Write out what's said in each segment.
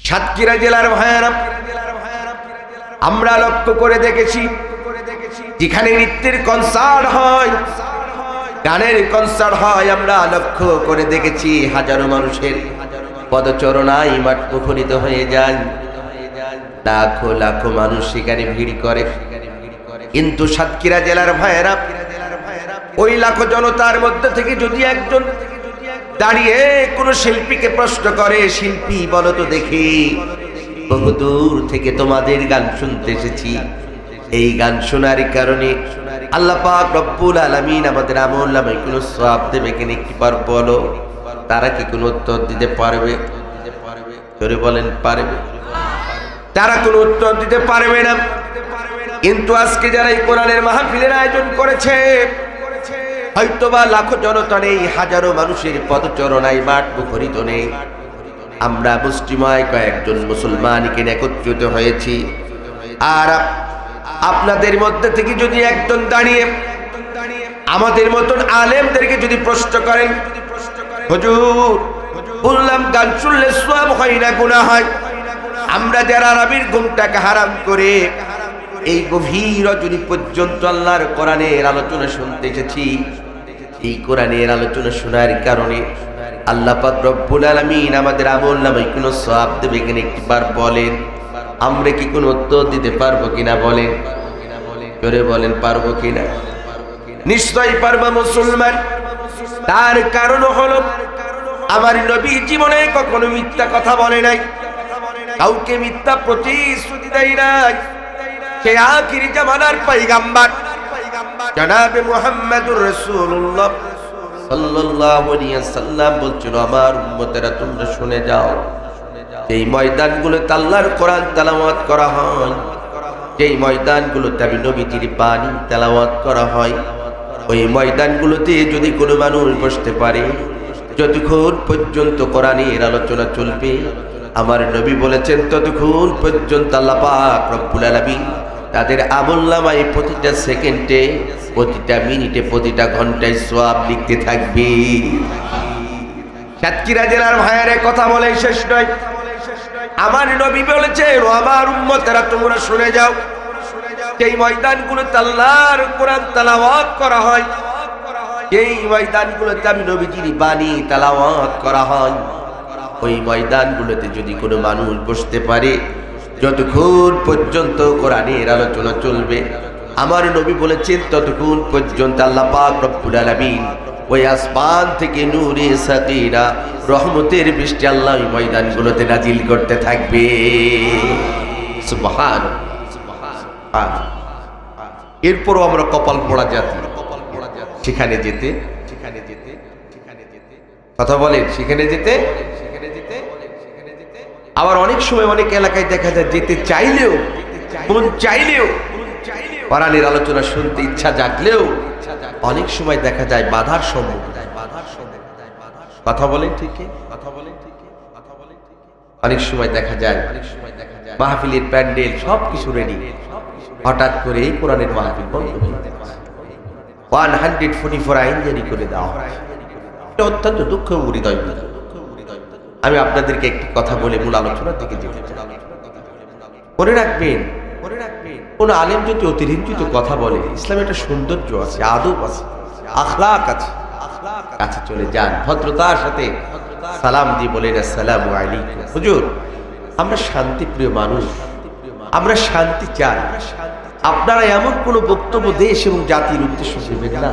সাতক্ষীরা জেলার ভাইয়েরা, আমরা লক্ষ্য করে দেখেছি যেখানে নৃত্যের কনসার্ট হয়, গানের কনসার্ট হয়, আমরা লক্ষ্য করে দেখেছি হাজারো মানুষের পদচরণায় মাঠ মুখরিত হয়ে যায়, লাখো লাখো মানুষ সেখানে ভিড় করে। কিন্তু সাতক্ষীরা জেলার ভাইয়েরা, ওই লাখো জনতার মধ্যে থেকে যদি একজন দাঁড়িয়ে কোন শিল্পীকে প্রশ্ন করে, শিল্পী বলো তো দেখি, বহুদূর থেকে তোমাদের গান শুনতে এসেছি, এই গান শোনার কারণে আল্লাহ পাক রব্বুল আলামিন আমাদের আমল নামায় কোনো সওয়াব দেবে কিনা একটু বলো। তারা কি কোনো উত্তর দিতে পারবে? জোরে বলেন, পারবে? তারা কোনো উত্তর দিতে পারবে না। কিন্তু আজকে যারা এই কোরআনের মাহফিলের আয়োজন করেছে, হয়তোবা লাখো জনতা নেই, হাজারো মানুষের পদচরণায় মাঠ মুখরিত নেই, আমরা মুসলিমায় কয়েকজন মুসলমানকে একত্রিত হয়েছি। আর আপনাদের মধ্যে থেকে যদি একজন দাঁড়িয়ে আমাদের মতন আলেমদেরকে যদি প্রশ্ন করেন, হুজুর বললাম গান শুনলে সওয়াব হয় না গুনাহ হয়, আমরা যারা আরবির ঘুমটাকে হারাম করে এই গভীর রজনী পর্যন্ত আল্লাহর কোরআনের আলোচনা শুনতে এসেছি, এই কোরআনের আলোচনা শোনার কারণে আল্লাহ পাক রব্বুল আলামিন আমাদের আমল নামায় কোনো সওয়াব দেবে কিনা একবার বলেন। আমরা কি কোনো উত্তর দিতে পারবো কিনা বলেন? জোরে বলেন, পারবো কিনা? নিশ্চয়ই পারবো মুসলমান। তার কারণ হলো আমার নবী জীবনে কখনো মিথ্যা কথা বলে নাই, কাউকে মিথ্যা প্রতিশ্রুতি দেয় নাই। সে আখিরি জামানার পয়গম্বর জনাবে মুহাম্মদুর রাসূলুল্লাহ সাল্লাল্লাহু আলাইহি ওয়াসাল্লাম বলছিল, আমার উম্মতেরা তোমরা শুনে যাও, এই ময়দানগুলোতে আল্লাহর কোরআন তেলাওয়াত করা হয়, যেই ময়দানগুলোতে আমি নবীজির বাণী তেলাওয়াত করা হয়, ওই ময়দানগুলোতে যদি কোনো মানুষ বসতে পারে, যতক্ষণ পর্যন্ত কোরআনের আলোচনা চলবে, আমার নবী বলেছেন ততক্ষণ পর্যন্ত আল্লাহ পাক রব্বুল আলামিন তাদের আমলনামায় প্রতিটা সেকেন্ডে, প্রতিটা মিনিটে, প্রতিটা ঘন্টায় সওয়াব লিখতে থাকবে। সাতক্ষীরা জেলার ভাইয়ের কথা বলে শেষ নয়। আমার নবী বলেছেন, আমার উম্মতেরা তোমরা শুনে যাও, সেই ময়দানগুলোতে আল্লাহর কোরআন তেলাওয়াত করা হয়, এই ময়দানগুলোতে আমি নবীজির বাণী তেলাওয়াত করা হয়, ওই ময়দানগুলোতে যদি কোনো মানুষ বসতে পারে, যতক্ষণ পর্যন্ত কোরআনের আলোচনা চলবে, আমার নবী বলেছেন ততক্ষণ পর্যন্ত আল্লাহ পাক রব্বুল আলামিন ওই আসমান থেকে নূরে সাকিনা রহমতের বৃষ্টি আল্লাহ ওই ময়দানগুলোতে নাজিল করতে থাকবে। সুবহানাল্লাহ। এরপরও আমরা কপাল পোড়া জাতি, সেখানে যেতে কথা বলেন, সেখানে যেতে আবার অনেক সময় অনেক এলাকায় দেখা যায় যেতে চাইলেও, মন চাইলেও, কোরআনের আলোচনা শুনতে ইচ্ছা জাগলেও অনেক সময় দেখা যায় বাধার সম্মুখীন। কথা বলেন ঠিকই, অনেক সময় দেখা যায় মাহফিলের প্যান্ডেল সবকিছু রেডি, হঠাৎ করে এই কোরআনের মাহফিল বন্ধ হয়ে যায়, 144 আইন জারি করে দেওয়া হয়। এটা অত্যন্ত দুঃখ এবং হৃদয়। আমি আপনাদেরকে একটি কথা বলে মূল আলোচনার দিকে যেতে চাই। মনে রাখবেন, কোন আলেম যদি অতিরঞ্জিত কথা বলে, ইসলামে একটা সৌন্দর্য আছে, আদব আছে, আখলাক আছে, কাছে চলে যান, ভদ্রতার সাথে সালাম দিয়ে বলেন আসসালামু আলাইকুম। হুজুর, আমরা শান্তিপ্রিয় মানুষ, আমরা শান্তি চাই, আপনারা এমন কোন বক্তব্য দেশ এবং জাতির উদ্দেশ্য দেবেন না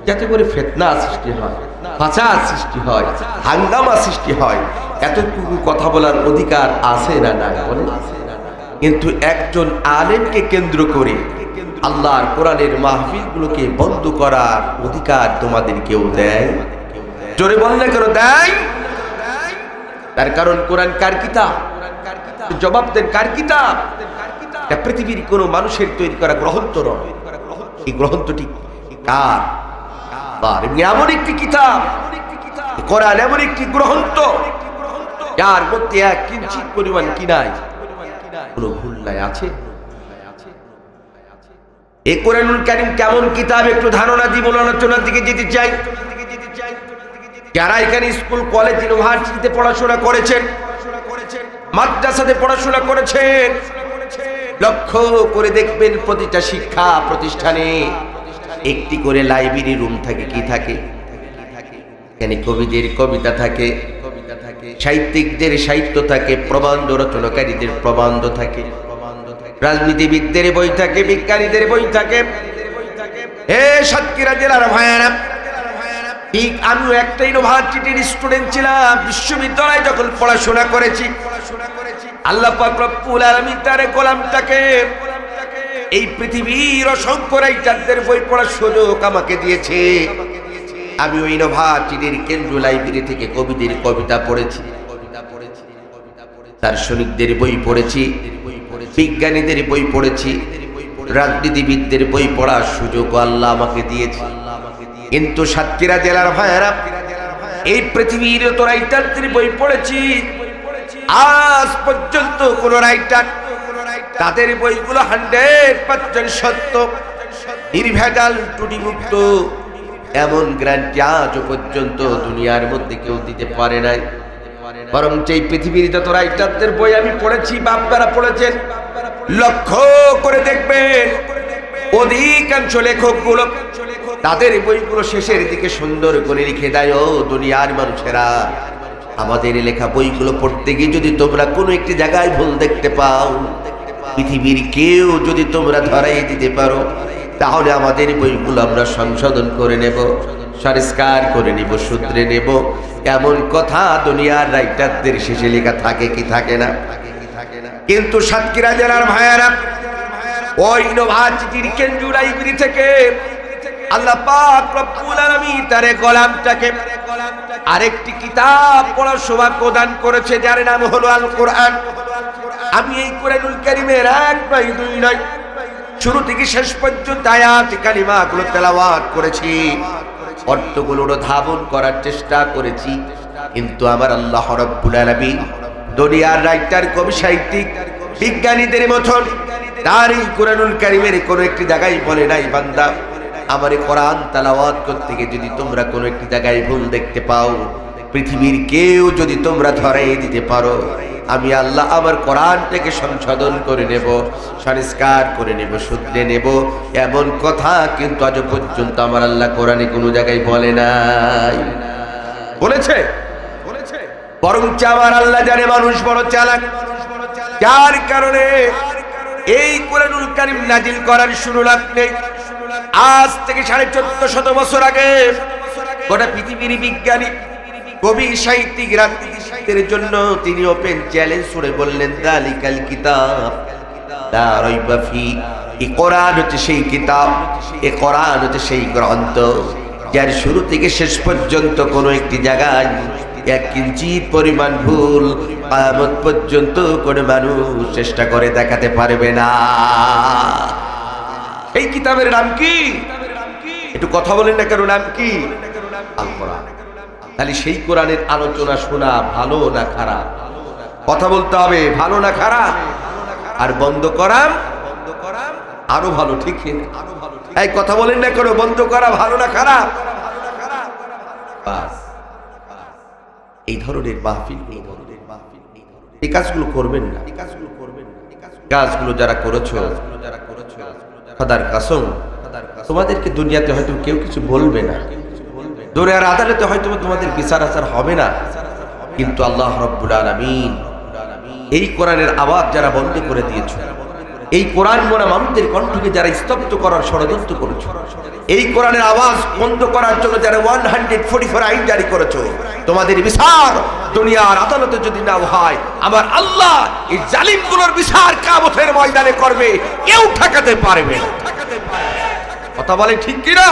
যাতে করে ফিতনা সৃষ্টি হয়, ফাসাদ সৃষ্টি হয়, হাঙ্গামা সৃষ্টি হয়। এতটুকু কথা বলার অধিকার আছে না না বলেন? কিন্তু একজন আলেমকে কেন্দ্র করে আল্লাহর কোরআনের মাহফিলগুলোকে বন্ধ করার অধিকার তোমাদের কেউ দেয়? জোরে বললে কেন দেয়? তার কারণ কোরআন কার কিতাব? জবাব দেন, কার কিতাব? এটা পৃথিবীর কোনো মানুষের তৈরি করা গ্রন্থ নয়। এই গ্রন্থটি কার? এমন একটি কিতাব, কোরআন এমন একটি গ্রন্থ যার মধ্যে এক কিঞ্চিত পরিমাণ কি নাই, কোনো ভুল নাই, আছে। এই কোরআনুল কারীম কেমন কিতাব একটু ধারণা দিব, আলোচনার দিকে যেতে চাই। যারা এখানে স্কুল, কলেজ, ইউনিভার্সিটিতে পড়াশোনা করেছেন, মাদ্রাসাতে পড়াশোনা করেছেন, লক্ষ্য করে দেখবেন প্রতিটা শিক্ষা প্রতিষ্ঠানে একটি করে লাইব্রেরি রুম থাকে। কি থাকে? এখানে কবিদের কবিতা থাকে, সাহিত্যিকদের সাহিত্য থাকে, প্রবন্ধ রচনাকারীদের প্রবন্ধ থাকে, রাজনীতিবিদদের বই থাকে, বিজ্ঞানীদের বই থাকে। হে সাতক্ষীরা জেলার ভাইয়েরা, ঠিক আমিও একটা ইউনিভার্সিটির স্টুডেন্ট ছিলাম। বিশ্ববিদ্যালয়ে যখন পড়াশোনা করেছি, আল্লাহ পাক রব্বুল আলামিন তার গোলামটাকে এই পৃথিবীর অসংখ্য রাইটারদের বই পড়ার সুযোগ আমাকে দিয়েছে। আমি ওই ইউনিভার্সিটির কেন্দ্র লাইব্রেরি থেকে কবিদের কবিতা পড়েছি, দার্শনিকদের বই পড়েছি, বিজ্ঞানীদের বই পড়েছি, রাজনীতিবিদদের বই পড়ার সুযোগ আল্লাহ আমাকে দিয়েছে। কিন্তু সাতক্ষীরা জেলার ভাইয়েরা, এই পৃথিবীর তো রাইটারদের বই পড়েছি, আজ পর্যন্ত কোন রাইটার তাদের বইগুলো 100% সত্য, নির্ভেজাল, ত্রুটিমুক্ত, এমন গ্যারান্টি আজও পর্যন্ত দুনিয়ার মধ্যে কেউ দিতে পারে নাই। বরং এই পৃথিবীর যত রাইটারদের বই আমি পড়েছি, বাপদারা পড়েছেন, লক্ষ্য করে দেখবেন অধিকাংশ লেখকগুলো তাদের বইগুলো শেষের দিকে সুন্দর করে লিখে দেয়, ও দুনিয়ার মানুষেরা, আমাদের লেখা বইগুলো পড়তে গিয়ে যদি তোমরা কোনো একটি জায়গায় ভুল দেখতে পাও, পৃথিবীর কেউ যদি তোমরা ধরাই দিতে পারো, তাহলে আমাদের বইগুলো আমরা সংশোধন করে নেব, সংস্কার করে নিব, শুধরে নেব। এমন কথা দুনিয়ার রাইটারদের শেষে লেখা থাকে কি থাকে না? কিন্তু সাতক্ষীরা জেলার ভাইয়েরা, ওই ইউনিভার্সিটির কেন্দ্রীয় লাইব্রেরি থেকে আল্লাহ পাক রব্বুল আলামিন তার গোলামটাকে আরেকটি কিতাব পড়ার সৌভাগ্য দান করেছে, যার নাম হলো আল কোরআন। আমি এই কোরআনুল কারীমের 1 নয় 2 নয়, শুরু থেকে শেষ পর্যন্ত আয়াত কালিমাগুলো তেলাওয়াত করেছি, অর্থগুলো ধাবন করার চেষ্টা করেছি। কিন্তু আমার আল্লাহ রাব্বুল আলামিন দুনিয়ার রাইটার, কবি, সাহিত্যিক, বিজ্ঞানীদের মতন তার এই কোরআনুল কারীমের কোন একটি জায়গায় বলে নাই, বান্দা আমার কোরআন তেলাওয়াত করতে গিয়ে যদি তোমরা কোনো একটি জায়গায় ভুল দেখতে পাও, পৃথিবীর কেউ যদি তোমরা ধরাই দিতে পারো, আমি আল্লাহ আমার কোরআনটাকে সংশোধন করে নেব, সংস্কার করে নেব, শুধরে নেব। এমন কথা কিন্তু আজ পর্যন্ত আমার আল্লাহ কোরআনে কোনো জায়গায় বলে নাই। বলেছে? বরঞ্চ আমার আল্লাহ জানে মানুষ বড় চালাক, যার কারণে এই কোরআনুল কারীম নাজিল করার শুরু লাগলে আজ থেকে 1450 বছর আগে গোটা পৃথিবীর বিজ্ঞানী, কবি, সাহিত্যিক, রাজনীতিবিদদের জন্য তিনি ওপেন চ্যালেঞ্জ ছুড়ে বললেন, যালিকাল কিতাব লা রাইবা ফি, এই কোরআন হচ্ছে সেই কিতাব, এই কোরআন হচ্ছে সেই গ্রন্থ যার শুরু থেকে শেষ পর্যন্ত কোনো একটি জায়গায় 1 কিঞ্চিত পরিমাণ ভুল কিয়ামত পর্যন্ত কোনো মানুষ চেষ্টা করে দেখাতে পারবে না। এই কিতাবের নাম কি? একটু কথা বলেন না, কেন নাম কি? আল কোরআন। তাহলে সেই কোরআনের আলোচনা শোনা ভালো না খারাপ? কথা বলতে হবে, ভালো না খারাপ? আর বন্ধ করা আরো ভালো, ঠিক? এই কথা বলেন না, কেন বন্ধ করা ভালো না খারাপ? এই ধরনের মাহফিল, এই কাজগুলো করবেন না। কাজগুলো যারা করেছো, খোদার কসম, তোমাদেরকে দুনিয়াতে হয়তো কেউ কিছু বলবে না, দুনিয়ার আদালতে হয়তো তোমাদের বিচার আচার হবে না, কিন্তু আল্লাহ রাব্বুল আলামিন এই কোরআনের আওয়াজ যারা বন্ধ করে দিয়েছো, এই কোরআন মোনা মানুষদের কণ্ঠকে যারা স্তব্ধ করার ষড়যন্ত্র করেছো, এই কোরআনের আওয়াজ বন্ধ করার জন্য যারা 144 আইন জারি করেছো, তোমাদের বিচার দুনিয়ার আদালতে যদি না হয়, আমার আল্লাহ এই জালিমগুলোর বিচার কিয়ামতের ময়দানে করবে, কেউ ঠেকাতে পারবে না। কথা বলে ঠিক কিনা?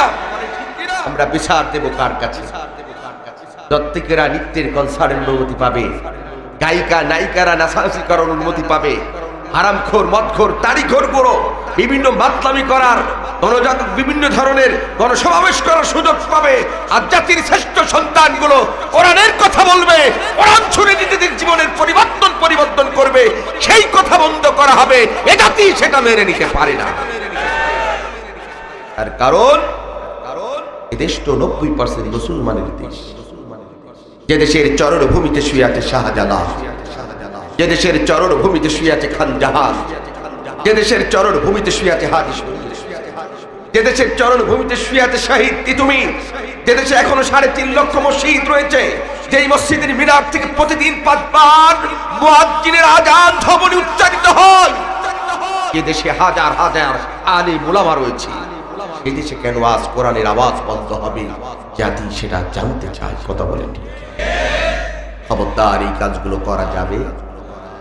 আমরা বিচার দেব কার কাছে? প্রত্যেকেরা নৃত্যের কনসার্টের অনুমতি পাবে, গায়িকা নায়িকারা নাচানাচি করার অনুমতি পাবে, হারামখোর, মদখোর, তাড়িখোর গুলো বিভিন্ন মাতলামি করার, বিভিন্ন ধরনের গণসমাবেশ করার সুযোগ পাবে। আর জাতির শ্রেষ্ঠ সন্তানগুলো কোরআনের কথা বলবে, কোরআন ছুড়ে নিজেদের জীবনের পরিবর্তন করবে, সেই কথা বন্ধ করা হবে। এ জাতি সেটা মেনে নিতে পারে না। আর কারণ এদেশ তো 90% মুসলমানের দেশ। যে দেশের চরণ ভূমিতে শুয়ে আছে শাহজালাল, যে দেশের চরণ ভূমিতে শুয়ে আছে খান জাহান, যে দেশের চরণ ভূমিতে শুয়ে আছে হাদিস, যে দেশের চরণ ভূমিতে শুয়ে আছে শহীদ তিতুমি, যে দেশে এখনো 3.5 লক্ষ মসজিদ রয়েছে, যেই মসজিদের মিনার থেকে প্রতিদিন 5 বার মুয়াজ্জিনের আযান ধ্বনি উচ্চারিত হয়, যে দেশে হাজার হাজার আলিম উলামা রয়েছে, এই দেশে কেন আজ কোরআনের আওয়াজ বন্ধ হবে? জাতি সেটা জানতে চায়। কথা বলেন ঠিক? খবরদার এই কাজগুলো করা যাবে?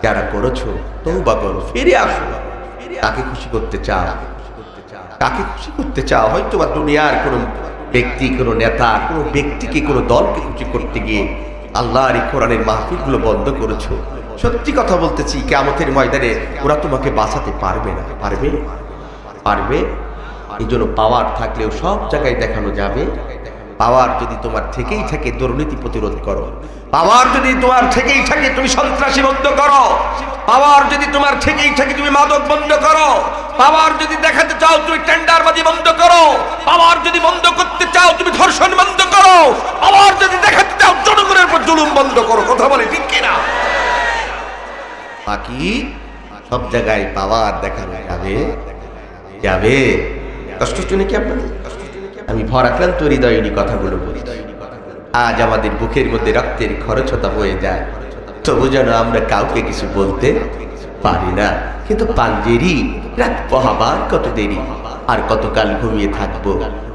যারা করেছো তওবা করো, ফিরে আসো। কাকে খুশি করতে চাও? কাকে খুশি করতে চাও? হয়তো বা দুনিয়ার কোন ব্যক্তি, কোন নেতা, কোন ব্যক্তিকে, কোন দলকে খুশি করতে গিয়ে আল্লাহর এই কোরআনের মাহফিলগুলো বন্ধ করেছো। সত্যি কথা বলতেছি, কিয়ামতের ময়দানে ওরা তোমাকে বাঁচাতে পারবে না। পারবে? পারবে? এই জন্য পাওয়ার থাকলেও সব জায়গায় দেখানো যাবে। পাওয়ার যদি তোমার থেকেই থাকে, দুর্নীতি প্রতিরোধ করো। পাওয়ার যদি তোমার থেকেই থাকে, তুমি সন্ত্রাসী বন্ধ করো। পাওয়ার যদি তোমার থেকেই থাকে, তুমি মাদক বন্ধ করো। পাওয়ার যদি দেখাতে চাও, তুমি টেন্ডারবাজি বন্ধ করো। পাওয়ার যদি বন্ধ করতে চাও, তুমি ধর্ষণ বন্ধ করো। পাওয়ার যদি দেখাতে চাও, জনগণের উপর জুলুম বন্ধ করো। কথা বলে ঠিক কিনা? বাকি সব জায়গায় পাওয়ার দেখানো যাবে? যাবে? কষ্ট হচ্ছে নাকি আপনাদের? আমি ভরাক্রান্ত হৃদয়ে কথাগুলো বলি। আজ আমাদের বুকের মধ্যে রক্তের খরচতা বয়ে যায়, তবু যেন আমরা কাউকে কিছু বলতে পারি না। কিন্তু পাঞ্জেরি রাত পোহাবার কত দেরি, আর কতকাল ঘুমিয়ে থাকবো,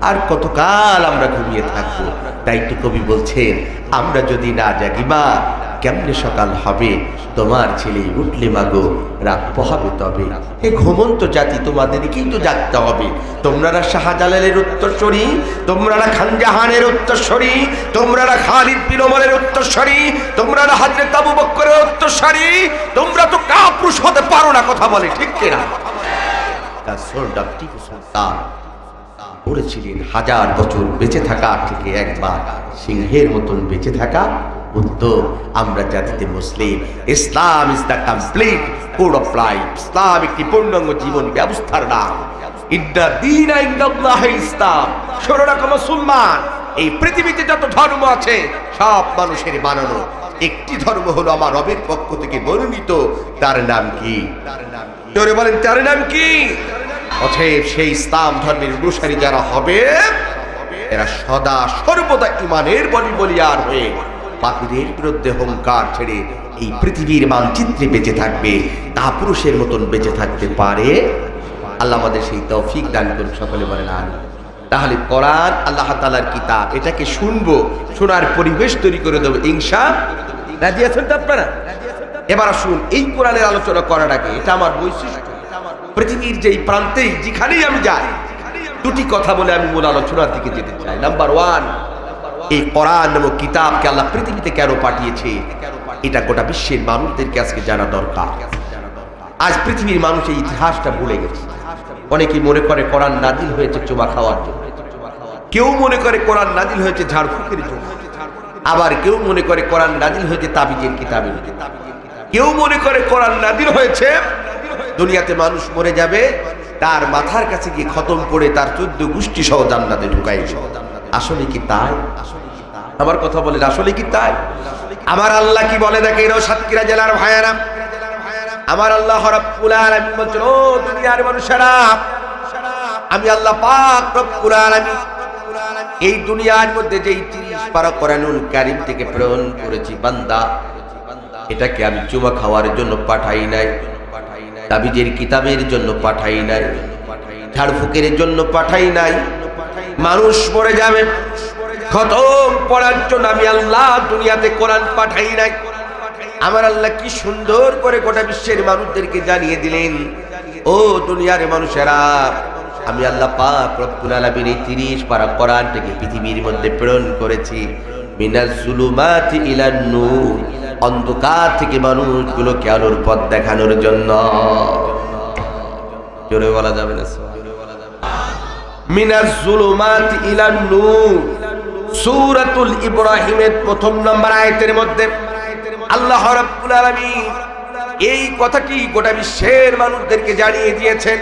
আর কতকাল আমরা ঘুমিয়ে থাকবো। তাই তো কবি বলছেন, আমরা যদি না জাগি মা, কেমনে সকাল হবে? তোমার ছেলে উঠলে মাগো, রাত পোহাবে তবে। এ ঘুমন্ত জাতি, তোমাদেরকেই তো জাগতে হবে। তোমরা শাহজালালের উত্তরসূরি, তোমরা খানজাহানের উত্তরসূরি, তোমরা খালিদ বিন ওমরের উত্তরসূরি, তোমরা হযরত আবু বকরের উত্তরসূরি, তোমরা তো কাপুরুষ হতে পারো না। কথা বলে ঠিক কিনা? তার সোলডার টিপু সুলতান বলেছিলেন, 1000 বছর বেঁচে থাকা থেকে একবার সিংহের মতন বেঁচে থাকা উত্তম। আমরা জাতিতে মুসলিম। Islam is the complete code of life. ইসলাম একটি পূর্ণাঙ্গ জীবন ব্যবস্থার নাম। ইন্না দীনা ইনদাল্লাহিল ইসলাম। শোনো রাখো মুসলমান, এই পৃথিবীতে যত ধর্ম আছে সব মানুষের বানানো। একটি ধর্ম হলো আমার রবের পক্ষ থেকে মনোনীত। তার নাম কি? জোরে বলেন, তার নাম কি? অতএব সেই ইসলাম ধর্মের অনুসারী যারা হবে, এরা সদা সর্বদা ইমানের বলিয়ার হয়ে পাপীদের বিরুদ্ধে হুঙ্কার ছেড়ে এই পৃথিবীর মানচিত্রে বেঁচে থাকবে। তা পুরুষের মতন বেঁচে থাকতে পারে। আল্লাহ আমাদের সেই তৌফিক দান করুন। সকলে বলেন আমিন। তাহলে কোরআন আল্লাহ তাআলার কিতাব, এটাকে শুনবো, শোনার পরিবেশ তৈরি করে দেবো ইনশাআল্লাহ। রাজি আছেন তো আপনারা? এবার আসুন, এই কোরআনের আলোচনা করার আগে, এটা আমার বৈশিষ্ট্য। পৃথিবীর যেই প্রান্তেই যেখানেই আমি যাই, দুটি কথা বলে আমি মূল আলোচনার দিকে যেতে চাই। নাম্বার 1, এই কোরআন নামক কিতাবকে আল্লাহ পৃথিবীতে কেন পাঠিয়েছে, এটা গোটা বিশ্বের মানুষদেরকে আজকে জানা দরকার। আজ পৃথিবীর মানুষ এই ইতিহাসটা ভুলে গেছে। অনেকেই মনে করে কোরআন নাজিল হয়েছে চুমা খাওয়ার জন্য, কেউ মনে করে কোরআন নাজিল হয়েছে ঝাড়ফুঁকের জন্য, আবার কেউ মনে করে কোরআন নাজিল হয়েছে তাবিজের কিতাবের, কেউ মনে করে কোরআন নাজিল হয়েছে দুনিয়াতে মানুষ মরে যাবে, তার মাথার কাছে গিয়ে খতম করে তার 14 গোষ্ঠী সহ জান্নাতে ঢুকাইছে। আসলে কি তাই? আমার কথা বলেন, আসলে কি তাই? আমার আল্লাহ কি বলে দেখেন ও সাতক্ষীরা জেলার ভাইয়েরা, আমার আল্লাহ রাব্বুল আলামিন বলেন, ও দুনিয়ার মানুষেরা, আমি আল্লাহ পাক রব্বুল আলামিন এই দুনিয়ার মধ্যে যেই 30 পারা কোরআনুল কারীম থেকে প্রেরণ করেছি বান্দা, এটাকে আমি চুমা খাওয়ার জন্য পাঠাই নাই, তাবিজের কিতাবের জন্য পাঠাই নাই, ঝাড়ফুঁকের জন্য পাঠাই নাই। মানুষ মরে যাবে, খতম পড়ার জন্য আমি আল্লাহ দুনিয়াতে কোরআন পাঠাই নাই। আমার আল্লাহ কি সুন্দর করে গোটা বিশ্বের মানুষদেরকে জানিয়ে দিলেন, ও দুনিয়ার মানুষেরা, আমি আল্লাহ পাক রব্বুল আলামিন এই 30 পারা কোরআনটাকে পৃথিবীর মধ্যে প্রেরণ করেছি মিনাজ জুলুমাতি ইলান নূর, অন্ধকার থেকে মানুষগুলোকে আলোর পথ দেখানোর জন্য। জোরে বলা যাবে না? মিনাজ জুলুমাতি ইলান নূর, সূরাতুল ইব্রাহিমের 1 নম্বর আয়াতের মধ্যে আল্লাহ রাব্বুল আলামিন এই কথাটি গোটা বিশ্বের মানুষদেরকে জানিয়ে দিয়েছেন।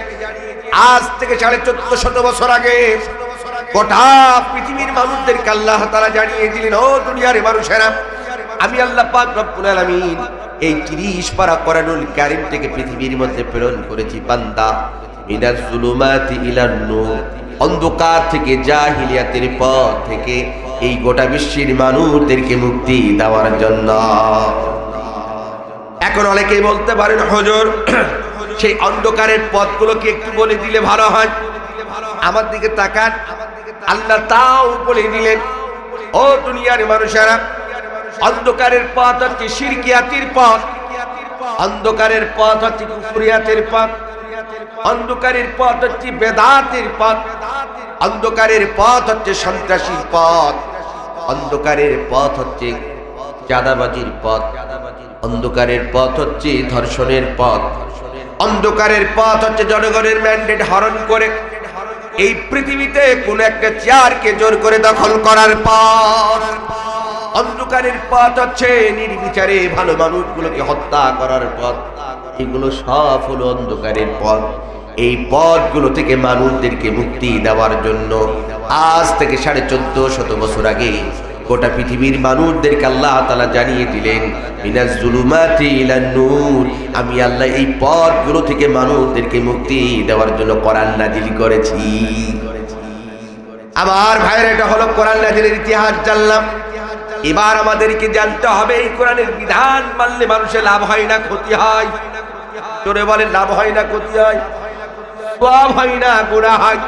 আজ থেকে 1450 বছর আগে গোটা পৃথিবীর মানুষদেরকে আল্লাহ তাআলা জানিয়ে দিলেন, ও দুনিয়ার মানুষেরা, আমি আল্লাহ পাক রব্বুল আলামিন এই 30 পারা কোরআনুল কারীমটাকে পৃথিবীর মধ্যে প্রেরণ করেছি বান্দা মিনাজ জুলুমাতি ইলান নূর, অন্ধকার থেকে জাহিলিয়াতের পথ থেকে এই গোটা বিশ্বের মানুষদেরকে মুক্তি দেওয়ার জন্য। এখন অনেকেই বলতে পারেন হুজুর সেই অন্ধকারের পথগুলোকে একটু বলে দিলে ভালো হয়। আমার দিকে তাকান, আল্লাহ তাও বলে দিলেন, ও দুনিয়ার মানুষেরা, অন্ধকারের পথ হচ্ছে শিরকিয়াতের পথ, অন্ধকারের পথ হচ্ছে কুফরিয়াতের পথ, অন্ধকারের পথ হচ্ছে বেদাতের পথ, অন্ধকারের পথ হচ্ছে সন্ত্রাসীর পথ, অন্ধকারের পথ হচ্ছে চাঁদাবাজির পথ, অন্ধকারের পথ হচ্ছে ধর্ষণের পথ, অন্ধকারের পথ হচ্ছে জনগণের ম্যান্ডেট হরণ করে এই পৃথিবীতে কোন একটা চেয়ারকে জোর করে দখল করার পথ, অন্ধকারের পথ হচ্ছে নির্বিচারে ভালো মানুষগুলোকে হত্যা করার পথ। এগুলো সব হলো অন্ধকারের পথ। এই পথগুলো থেকে মানুষদেরকে মুক্তি দেওয়ার জন্য আজ থেকে 1450 বছর আগে গোটা পৃথিবীর মানুষদেরকে আল্লাহ তাআলা জানিয়ে দিলেন মিনাজ জুলুমাতি ইলান নূর, আমি আল্লাহ এই পথগুলো থেকে মানুষদেরকে মুক্তি দেওয়ার জন্য কোরআন নাজিল করেছি। আমার ভাইরা, এটা হলো কোরআন নাজিলের ইতিহাস জানলাম। এবার আমাদেরকে জানতে হবে এই কোরআনের বিধান মানলে মানুষের লাভ হয় না ক্ষতি হয়? জোরে বলেন, লাভ হয় না ক্ষতি হয়? সওয়াব হয় না গুনাহ হয়?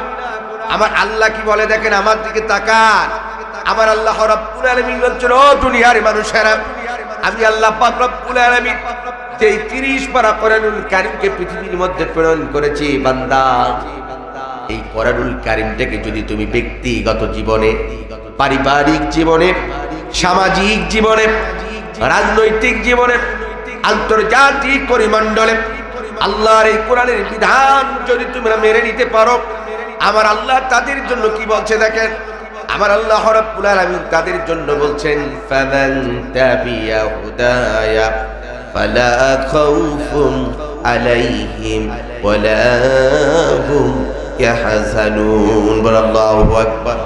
আমার আল্লাহ কি বলে দেখেন, আমার দিকে তাকান। আমার আল্লাহ রাব্বুল আলামিন বলছেন, ও দুনিয়ার মানুষেরা, আমি আল্লাহ পাক রব্বুল আলামিন যে 30 পারা কোরআনুল কারীমকে পৃথিবীর মধ্যে প্রেরণ করেছি বান্দা, এই কোরআনুল কারীমটাকে যদি তুমি ব্যক্তিগত জীবনে, পারিবারিক জীবনে, সামাজিক জীবনে, রাজনৈতিক জীবনে, আন্তর্জাতিক পরিমণ্ডলে আল্লাহর এই কোরআনের বিধান যদি তোমরা মেনে নিতে পারো, আমার আল্লাহ তাদের জন্য কি বলছে দেখেন। আমার আল্লাহ রাব্বুল আলামিন তাদের জন্য বলছেন, ফামান তাবিয়া হুদায়া ফালা খাউফুন আলাইহিম ওয়ালা হুম ইয়াহজানুন। আল্লাহু আকবার।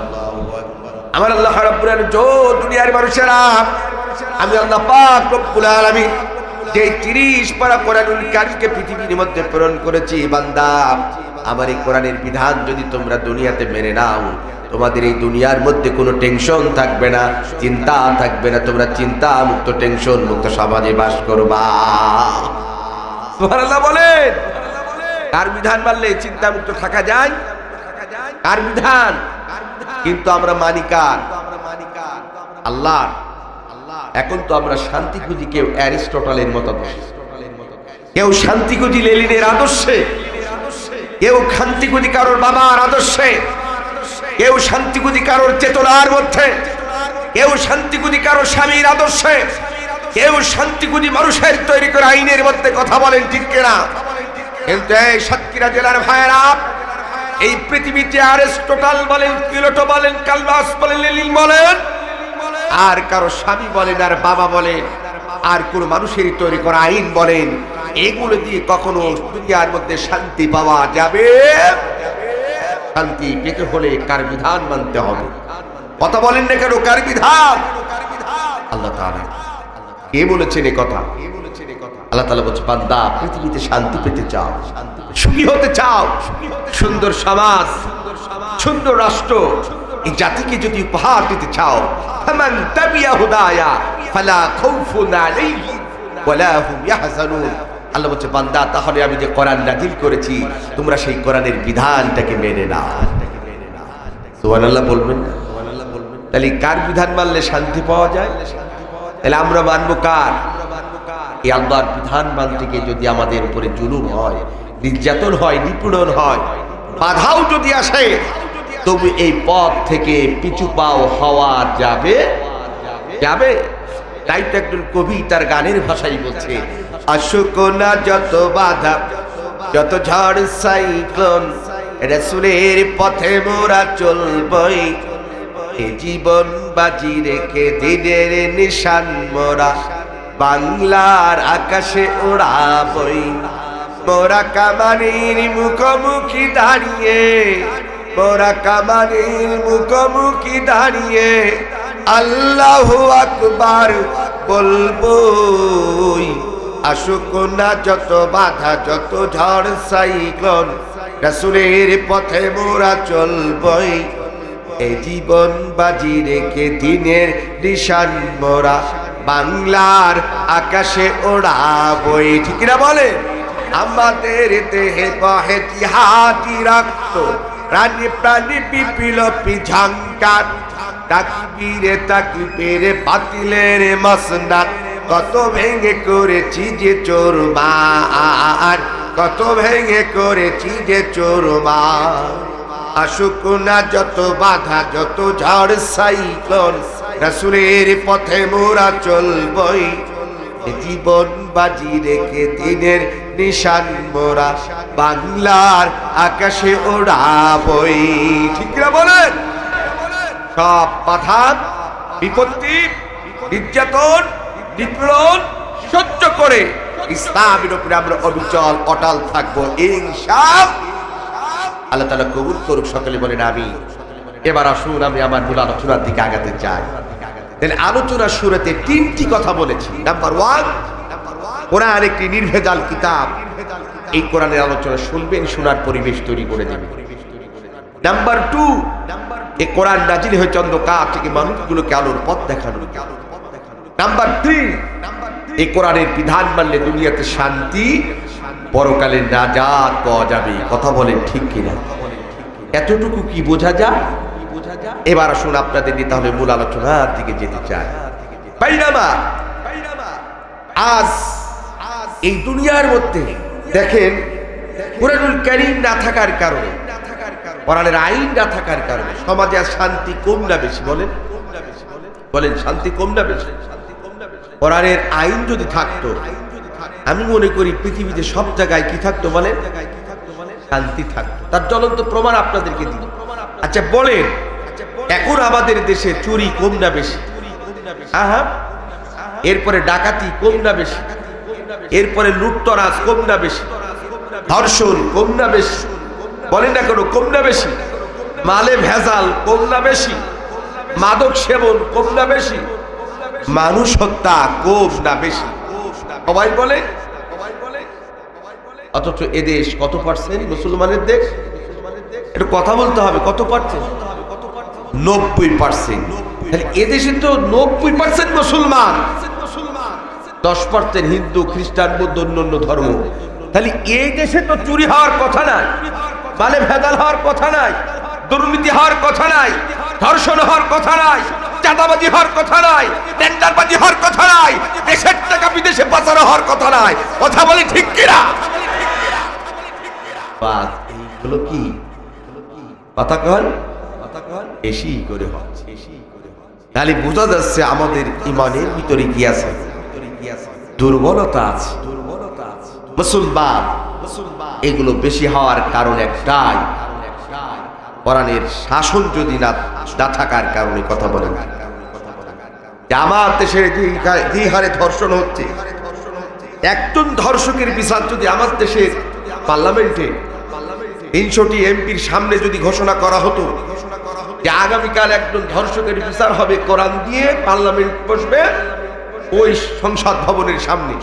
আমার আল্লাহ রাব্বুল আলামিন, যো দুনিয়ার মানুষেরা, আমি আল্লাহ পাক রব্বুল আলামিন যে 30 পারা কোরআনুল কারীমকে পৃথিবীর মধ্যে প্রেরণ করেছি বান্দা, আমার এই কোরআনের বিধান যদি তোমরা দুনিয়াতে মেনে নাও, তোমাদের এই দুনিয়ার মধ্যে কোনো টেনশন থাকবে না, চিন্তা থাকবে না, তোমরা চিন্তা মুক্ত, টেনশন মুক্ত সমাজে বাস করবা। সুবহানাল্লাহ বলেন। কার বিধান মানলে চিন্তা মুক্ত থাকা যায়? কার বিধান? কিন্তু আমরা মানি কার? আল্লাহ। এখন তো আমরা শান্তি খুঁজি কেউ অ্যারিস্টটলের মতাদর্শে, কেউ শান্তি খুঁজি লেনিনের আদর্শে, কেউ শান্তি খুঁজি কারোর বাবার আদর্শে, কেউ শান্তি খুঁজি কারোর চেতনার মধ্যে, কেউ শান্তি খুঁজি কারোর স্বামীর আদর্শে, কেউ শান্তি খুঁজি মানুষের তৈরি করা আইনের মধ্যে। কথা বলেন ঠিক কিনা? কিন্তু এই সাতক্ষীরা জেলার ভাইয়েরা, এই পৃথিবীতে অ্যারিস্টটল বলেন, প্লেটো বলেন, কার্ল মার্কস বলেন, লেনিন বলেন, আর কারো স্বামী বলেন, আর বাবা বলেন, আর কোন মানুষের তৈরি করা আইন বলেন, এগুলো দিয়ে কখনো দুনিয়ার মধ্যে শান্তি পাওয়া যাবে? শান্তি পেতে হলে কার বিধান মানতে হবে? কথা বলেন না কেন? কার বিধান? আল্লাহ তাআলা। কে বলেছেন এই কথা? আল্লাহ তাআলা বলছে, বান্দা পৃথিবীতে শান্তি পেতে চাও, সুখী হতে চাও, সুন্দর সমাজ, সুন্দর রাষ্ট্র, এই জাতিকে যদি উপহার দিতে চাও, ফামান তাবিয়া হুদায়া ফালা খাউফুন আলাইহিম ওয়ালা হুম ইয়াহজানুন। আল্লাহ বলছে, বান্দা তাহলে আমি যে কোরআন নাযিল করেছি, তোমরা সেই কোরআনের বিধানটাকে মেনে নাও। সুবহানাল্লাহ বলবেন না? তাহলে কার বিধান মানলে শান্তি পাওয়া যায়? তাহলে আমরা মানবো কার? এই আল্লাহর বিধান মানতে গিয়ে যদি আমাদের উপরে জুলুম হয়, নির্যাতন হয়, নিপীড়ন হয়, বাধাও যদি আসে, তবু এই পথ থেকে পিছু পাও হওয়া যাবে? যাবে? তাই তো একজন কবি তার গানের ভাষাই বলছে, আসুক না যত বাধা, যত ঝড় সাইক্লোন, রাসূলের পথে মোরা চলবই, এ জীবন বাজি রেখে দিনের নিশান মোরা বাংলার আকাশে ওড়াবই। মোরা কামানের মুখোমুখি দাঁড়িয়ে, মোরা কামানের মুখোমুখি দাঁড়িয়ে আল্লাহু আকবার বলবই। আসুক না যত বাধা যত ঝড় সাইক্লোন, রাসূলের পথে মোরা চলবই, এই জীবন বাজি রেখে দিনের নিশান মোরা বাংলার আকাশে ওড়াবই। ঠিক না বলে? আমাদের দেহে বহে জিহাদি রক্ত, প্রাণী প্রাণী বিপ্লবী ঝঙ্কার, তাকবীরে তাকবীরে বাতিলের মসনদ, কত ভেঙে করেছি যে চোরমার, কত ভেঙে করেছি যে চোরমার। আসুক না যত বাধা যত ঝড় সাইক্লোন, রাসূলের পথে মোরা চলবই, জীবন বাজি রেখে দিনের নিশান মোরা বাংলার আকাশে ওড়াবই। ঠিক না বলেন? সব বাধা বিপত্তি নির্যাতন নিপীড়ন সহ্য করে ইসলামের উপরে আমরা অবিচল অটল থাকবো ইনশাআল্লাহ। আল্লাহ তাআলা কবুল করুক, সকলে বলেন আমিন। এবার আসুন আমি আমার মূল আলোচনার দিকে আগাতে চাই। তাহলে আলোচনার শুরুতে তিনটি কথা বলেছি। নাম্বার 1, কোরআন একটি নির্ভেজাল কিতাব, এই কোরআনের আলোচনা শুনবেন, শোনার পরিবেশ তৈরি করে দেবেন। নাম্বার 2, এই কোরআন নাজিল হয়েছে অন্ধকার থেকে মানুষগুলোকে আলোর পথ দেখানো। নাম্বার 3, এই কোরআনের বিধান মানলে দুনিয়াতে শান্তি, পরকালে নাজাত পাওয়া যাবে। কথা বলেন ঠিক কিনা? এতটুকু কি বোঝা যায়? এবার আসুন আপনাদের নিয়ে তাহলে মূল আলোচনার দিকে যেতে চাই। বাইনামা আজ এই দুনিয়ার মধ্যে দেখেন কুরআনুল কারীম না থাকার কারণে, কোরআনের আইন না থাকার কারণে সমাজে আর শান্তি কম না বেশি? বলেন বলেন, শান্তি কম না বেশি? কোরআনের আইন যদি থাকতো, আমি মনে করি পৃথিবীতে সব জায়গায় কি থাকতো বলেন? শান্তি থাকতো। তার জ্বলন্ত প্রমাণ আপনাদেরকে দিই। আচ্ছা বলেন, এখন আমাদের দেশে চুরি কম না বেশি? হ্যাঁ। এরপরে ডাকাতি কম না বেশি? এরপরে লুটতরাজ কম না বেশি? ধর্ষণ কম না বেশি? বলেন না কেন কম না বেশি? মালে ভেজাল কম না বেশি? মাদক সেবন কম না বেশি? মানুষ হত্যা কম না বেশি? সবাই বলে। অথচ এদেশ কত পার্সেন্ট মুসলমানের দেশ? একটু কথা বলতে হবে, কত পার্সেন্ট? 90%। তাহলে এদেশে তো 90% মুসলমান, 10% হিন্দু, খ্রিস্টান, বৌদ্ধ, অন্যান্য ধর্ম। তাহলে এই দেশে তো চুরি হওয়ার কথা নাই, মালে ভেজাল হওয়ার কথা নাই, দুর্নীতি হওয়ার কথা নাই, ধর্ষণ হওয়ার কথা নাই, চাঁদাবাজি হওয়ার কথা নাই, টেন্ডারবাজি হওয়ার কথা নাই, দেশের টাকা বিদেশে পাচার হওয়ার কথা নাই। কথা বলি ঠিক কিনা? এইগুলো কি কথা কন বেশি করে হচ্ছে। তাহলে বোঝা যাচ্ছে আমাদের ইমানের ভিতরে কি আছে? দুর্বলতা আছে। মুসলমান এগুলো বেশি হওয়ার কারণ একটাই, কোরআনের শাসন যদি না থাকার কারণে। কথা বলেন, আমার দেশে যে হারে ধর্ষণ হচ্ছে, একজন ধর্ষকের বিচার যদি আমার দেশের পার্লামেন্টে 300টি এমপির সামনে যদি ঘোষণা করা হতো যে আগামীকাল একজন ধর্ষকের বিচার হবে, কোরআন দিয়ে পার্লামেন্ট বসবে ওই সংসদ ভবনের সামনে,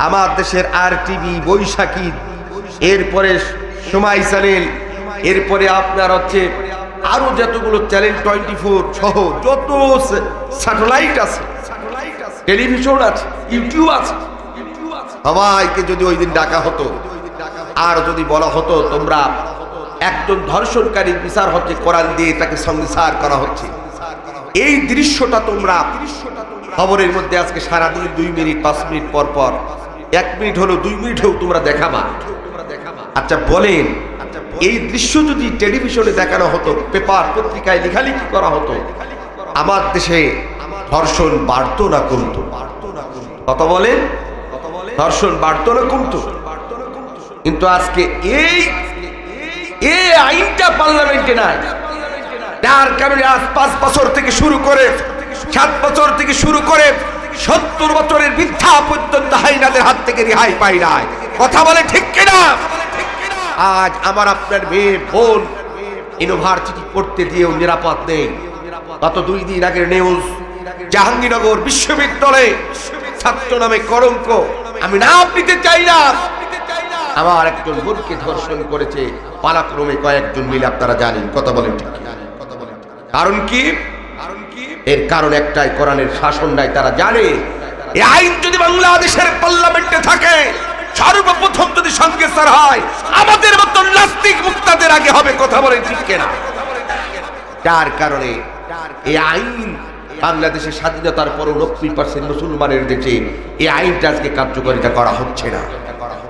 আমার দেশের RTV, বৈশাখী, এরপরে সময় চ্যানেল, এরপরে আপনার হচ্ছে আরো যতগুলো চ্যানেল 24 সহ যত স্যাটেলাইট আছে, টেলিভিশন আছে, ইউটিউব আছে, সবাইকে যদি ওই দিন ডাকা হতো আর যদি বলা হতো তোমরা একজন ধর্ষণকারী বিচার হচ্ছে কোরআন দিয়ে, তাকে সংসার করা হচ্ছে, এই দৃশ্যটা তোমরা খবরের মধ্যে আজকে সারাদিন 2 মিনিট 5 মিনিট পর পর, 1 মিনিট হলো 2 মিনিট হোক তোমরা দেখাবা। আচ্ছা বলেন, এই দৃশ্য যদি টেলিভিশনে দেখানো হতো, পেপার পত্রিকায় লেখালেখি করা হতো, আমার দেশে ধর্ষণ বাড়তো না কমতো? কথা বলেন, ধর্ষণ বাড়তো না কমতো? কিন্তু আজকে এই আইনটা পার্লামেন্টে নাই, যার কারণে আজ 5 বছর থেকে শুরু করে 7 বছর থেকে শুরু করে 70 বছরের বৃদ্ধা পর্যন্ত হাইনাদের হাত থেকে রেহাই পাই নাই। কথা বলে ঠিক কিনা? আজ আমার আপনার মেয়ে বোন ইউনিভার্সিটি পড়তে দিয়েও নিরাপদ নেই। গত 2 দিন আগের নিউজ, জাহাঙ্গীরনগর বিশ্ববিদ্যালয়ে ছাত্র নামে কলঙ্ক, আমি নাম নিতে চাই না, আমার একজন বোনকে ধর্ষণ করেছে পালাক্রমে কয়েকজন মিলে, আপনারা জানেন। কথা বলেন ঠিক? কারণ কি? এর কারণ একটাই, কোরআনের শাসন নাই। তারা জানে এই আইন যদি বাংলাদেশের পার্লামেন্টে থাকে, সর্বপ্রথম যদি সংস্কার হয় আমাদের মতো নাস্তিক মুক্তাদের আগে হবে। কথা বলেন ঠিক কিনা? যার কারণে এই আইন বাংলাদেশের স্বাধীনতার পরও 90% মুসলমানের দেশে এই আইনটা আজকে কার্যকারিতা করা হচ্ছে না।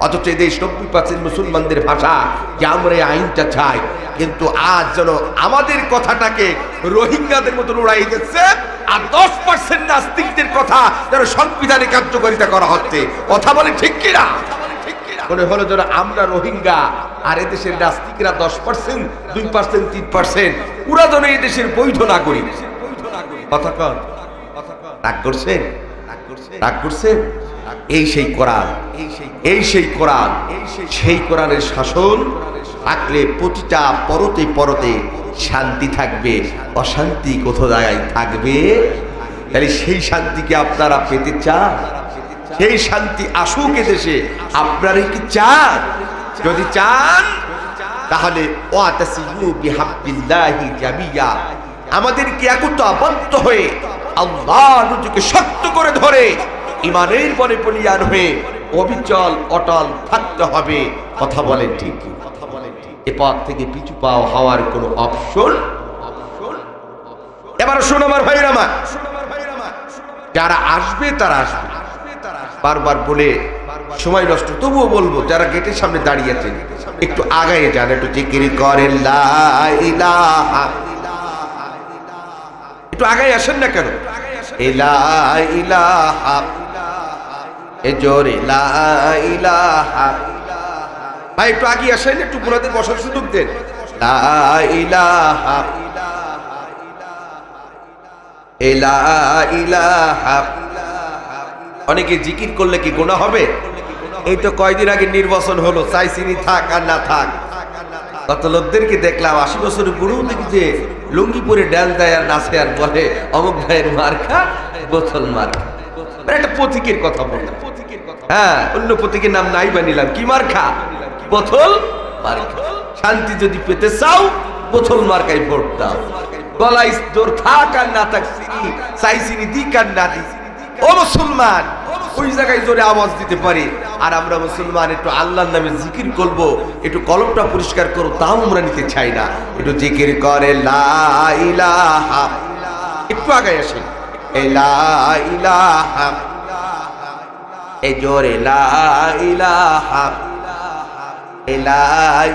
অথচ এই দেশ 90% মুসলমানদের ভাষা যে আমরা এই আইনটা চাই, কিন্তু আজ যেন আমাদের কথাটাকে রোহিঙ্গাদের মতো উড়াই দিচ্ছে, আর 10% নাস্তিকদের কথা যেন সংবিধানে কার্যকারিতা করা হচ্ছে। কথা বলে ঠিক কিনা? মনে হলো যেন আমরা রোহিঙ্গা আর এদেশের নাস্তিকরা 10%, 2%, 3%, পুরা যেন এই দেশের বৈধ নাগরিক। কথা কন, রাগ করছেন? রাগ করছেন? এই সেই কোরআন, এই সেই কোরআন, সেই কোরআনের শাসন থাকলে প্রতিটা পরতে পরতে শান্তি থাকবে, অশান্তি কোথাও জায়গায় থাকবে। তাহলে সেই শান্তিকে আপনারা পেতে চান? সেই শান্তি আসুক দেশে, আপনারা কি চান? যদি চান তাহলে ওয়াতাসিমু বিহাব্বিল্লাহি জামিয়া, আমাদেরকে একতাবদ্ধ হয়ে আল্লাহর রুজুকে শক্ত করে ধরে ইমানের বলে বলিয়ান হয়ে অবিচল অটল থাকতে হবে। কথা বলেন ঠিক? এ পথ থেকে পিছু পাও হওয়ার কোনো অপশন। এবার শোনো আমার ভাইরা, আমার যারা আসবে তারা আসবে, বারবার বলে সময় নষ্ট, তবুও বলবো যারা গেটের সামনে দাঁড়িয়ে আছেন একটু আগায় যান, একটু জিকির করেন লা ইলাহা, একটু আগায় আসেন না কেন? লা ইলাহা, এ জোরে লা ইলাহা। ভাই একটু আগে আসেন, একটু পুরাদের বসার সুযোগ দেন। লা ইলাহা, লা ইলাহা। অনেকে জিকির করলে কি গুনাহ হবে? এই তো কয়দিন আগে নির্বাচন হলো, চাই চিনি থাক আর না থাক, কত লোকদেরকে দেখলাম 80 বছরের বুড়ো দেখি যে লুঙ্গি পরে ড্যান্স দেয় আর নাচে আর বলে অমুক ভাইয়ের মার্কা বোতল মার্কা। একটা প্রতীকের কথা বললাম, হ্যাঁ অন্য প্রতীকের নাম নাই বানিলাম, কি মার্কা? বোতল মার্কা। শান্তি যদি পেতে চাও বোতল মার্কায় ভোট দাও। গলায় জোর থাক আর না থাক, চিনি চাই চিনি দিক আর না দিক, ও মুসলমান ওই জায়গায় জোরে আওয়াজ দিতে পারি। আর আমরা মুসলমান একটু আল্লাহর নামে জিকির করবো, একটু কলমটা পরিষ্কার করো, তাও আমরা নিতে চাই না। একটু জিকির করে লা ইলাহা, একটু আগে আসেন, লা ইলাহা, এই জোরে লা ইলাহা, লা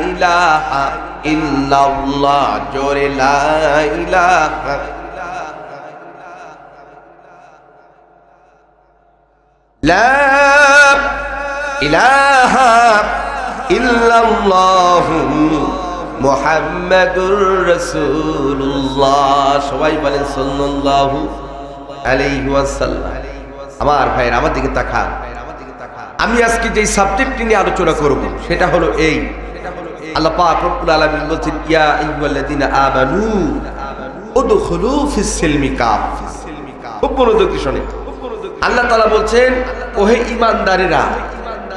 ইলাহা ইল্লাল্লাহ, জোরে লা ইলাহা। লা ইলাহা ইল্লাল্লাহু মুহাম্মাদুর রাসূলুল্লাহ। সবাই বলেন সাল্লাল্লাহু আলাইহি ওয়াসাল্লাম। আমার ভাইয়ের আমার দিকে তাকান। আমি আজকে যে সাবজেক্ট নিয়ে আলোচনা করব সেটা হলো এই, আল্লাহ পাক রব্বুল আলামিন বলেছেন ইয়া আইয়ুহাল্লাযীনা আমানু উদখুলু ফিস সিলমি কাফা। খুব মনোযোগ দিয়ে শুনেন। আল্লাহ তাআলা বলছেন ওহে ঈমানদারেরা,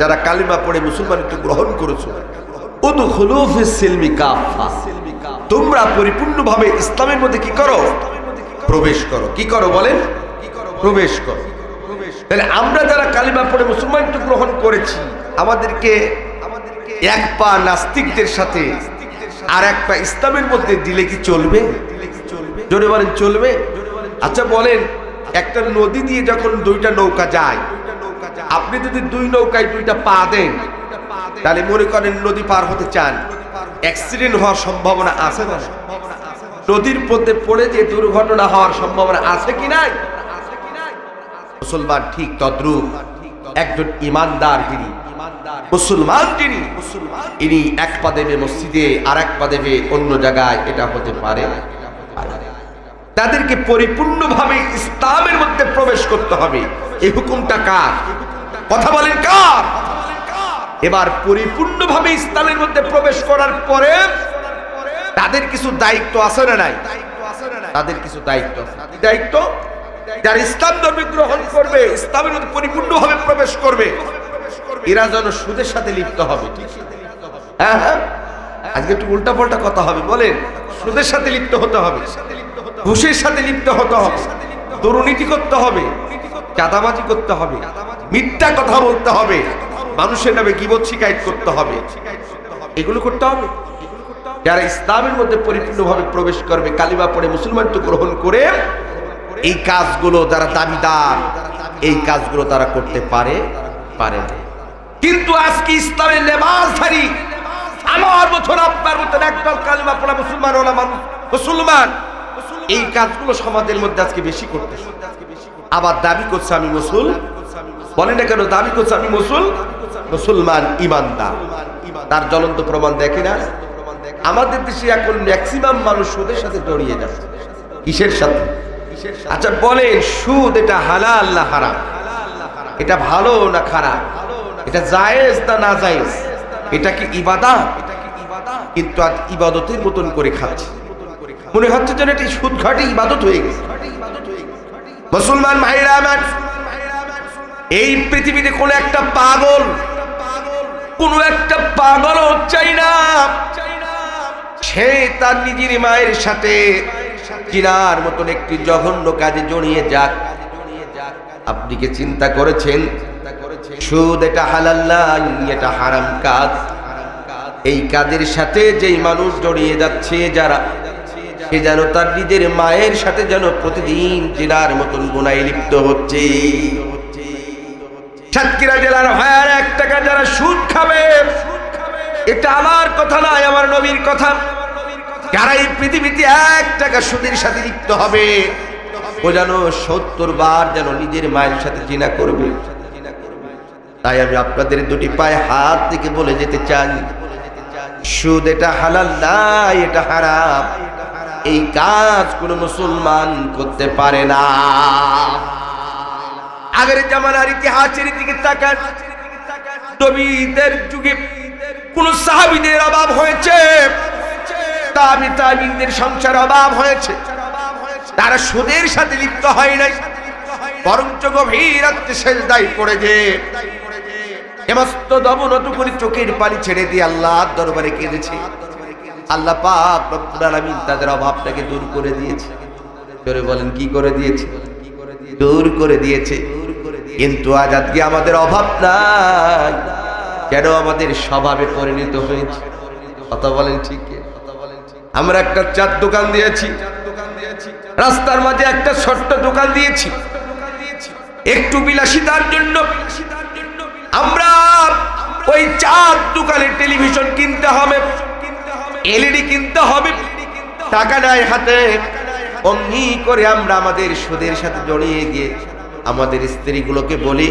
যারা কালিমা পড়ে মুসলমানিত্ব গ্রহণ করেছো, উদখুলু ফিস সিলমি কাফা, তোমরা পরিপূর্ণভাবে ইসলামের মধ্যে কি করো? প্রবেশ করো। কি করো বলেন? প্রবেশ করো। তাহলে আমরা যারা কালিমা পড়ে মুসলমানিত্ব গ্রহণ করেছি, আমাদেরকে এক পা নাস্তিকদের সাথে আর এক পা ইসলামের মধ্যে দিলে কি চলবে? জোরে বলেন চলবে? আচ্ছা বলেন, একটা নদী দিয়ে যখন দুইটা নৌকা যায়, আপনি যদি দুই নৌকায় দুইটা পা দেন, তাহলে মনে করেন নদী পার হতে চান, অ্যাক্সিডেন্ট হওয়ার সম্ভাবনা আছে না? নদীর মধ্যে পড়ে যে দুর্ঘটনা হওয়ার সম্ভাবনা আছে কি নাই? মুসলমান ঠিক তদ্রূপ একজন ইমানদার, যিনি মুসলমান, যিনি ইনি এক পা দেবে মসজিদে আর এক পা দেবে অন্য জায়গায়, এটা হতে পারে? তাদেরকে পরিপূর্ণভাবে ইসলামের মধ্যে প্রবেশ করতে হবে। এই হুকুমটা কার? কথা বলেন কার? এবার পরিপূর্ণভাবে ইসলামের মধ্যে প্রবেশ করার পরে তাদের কিছু দায়িত্ব আছে না নাই? তাদের কিছু দায়িত্ব। দায়িত্ব যারা ইসলাম ধর্ম গ্রহণ করবে, ইসলামের মধ্যে পরিপূর্ণভাবে প্রবেশ করবে, এরা যেন সুদের সাথে লিপ্ত হবে। হ্যাঁ হ্যাঁ, আজকে একটু উল্টা পাল্টা কথা হবে, বলেন সুদের সাথে লিপ্ত হতে হবে, ঘুষের সাথে লিপ্ত হতে হবে, দুর্নীতি করতে হবে, চাঁদাবাজি করতে হবে, মিথ্যা কথা বলতে হবে, মানুষের নামে গীবত শিকায়ত করতে হবে, এগুলো করতে হবে। যারা ইসলামের মধ্যে পরিপূর্ণভাবে প্রবেশ করবে, কালিমা পড়ে মুসলমানত্ব গ্রহণ করে, এই কাজগুলো যারা দাবিদার, এই কাজগুলো তারা করতে পারে না। কিন্তু আজকে ইসলামের লেবাসধারী আমার মতন আপনার মতন একদল কালিমা পড়া মুসলমান ওলা মানুষ, মুসলমান এই কাজগুলো সমাজের মধ্যে আজকে বেশি করতেছে। আবার দাবি করছে আমি মুসলমান, বলে না কেন দাবি করছে আমি মুসলমান ইমানদার, তার জ্বলন্ত প্রমাণ দেখে না। আমাদের দেশে এখন ম্যাক্সিমাম মানুষ সুদের সাথে জড়িয়ে যাচ্ছে। কিসের সাথে? আচ্ছা বলেন, সুদ এটা হালাল না হারাম? এটা ভালো না খারাপ? এটা জায়েজ না না জায়েজ? এটা কি ইবাদত? কিন্তু আজ ইবাদতের মতন করে খাচ্ছে, মনে হচ্ছে যেন এটি সুদ ঘাটে ইবাদত হয়ে গেছে। মুসলমান ভাইরা আমার, এই পৃথিবীতে কোন একটা পাগল চাই না সে তার নিজের মায়ের সাথে জিনার মতন একটি জঘন্য কাজে জড়িয়ে যাক। আপনি কি চিন্তা করেছেন সুদ এটা হালাল না, এটা হারাম কাজ? এই কাজের সাথে যেই মানুষ জড়িয়ে যাচ্ছে যারা, সে যেন তার নিজের মায়ের সাথে যেন প্রতিদিন জিনার মতন গুনাহে লিপ্ত হচ্ছে। সাতক্ষীরা জেলার ভাইয়ার 1 টাকা যারা সুদ খাবে, এটা আমার কথা নয়, আমার নবীর কথা। যারা এই পৃথিবীতে 1 টাকা সুদের সাথে লিপ্ত হবে, ও যেন 70 বার যেন নিজের মায়ের সাথে জিনা করবে। তাই আমি আপনাদের দুটি পায়ে হাত থেকে বলে যেতে চাই, সুদ এটা হালাল না, এটা হারাম। এই কাজ কোন মুসলমান করতে পারে না। আগের জামানার ইতিহাসের দিকে তাকান, নবীদের যুগে কোন সাহাবীদের অভাব হয়েছে, তাবিঈনদের সংসার অভাব হয়েছে, তারা সুদের সাথে লিপ্ত হয় নাই, বরঞ্চ গভীর রাতে সেজদায় পড়ে যে সমস্ত দমনত করে চোখের পানি ছেড়ে দিয়ে আল্লাহর দরবারে কেঁদেছে। আল্লাহ পাক রব্বুল আলামিন তাদের অভাবটাকে দূর করে দিয়েছে। জোরে বলেন, কি করে দিয়েছে? দূর করে দিয়েছে। কিন্তু আজ আজকে আমাদের অভাব নাই, কেন আমাদের স্বভাবে পরিণত হয়েছে। কথা বলেন ঠিক? আমরা একটা চার দোকান দিয়েছি, রাস্তার মাঝে একটা ছোট্ট দোকান দিয়েছি, একটু বিলাসিতার জন্য আমরা ওই চার দোকানে টেলিভিশন কিনতে হবে, এলইডি কিনতে হবে, টাকা নাই হাতে। অমনি করে আমরা আমাদের সুদের সাথে জড়িয়ে গিয়ে আমাদের স্ত্রীগুলোকে বলি,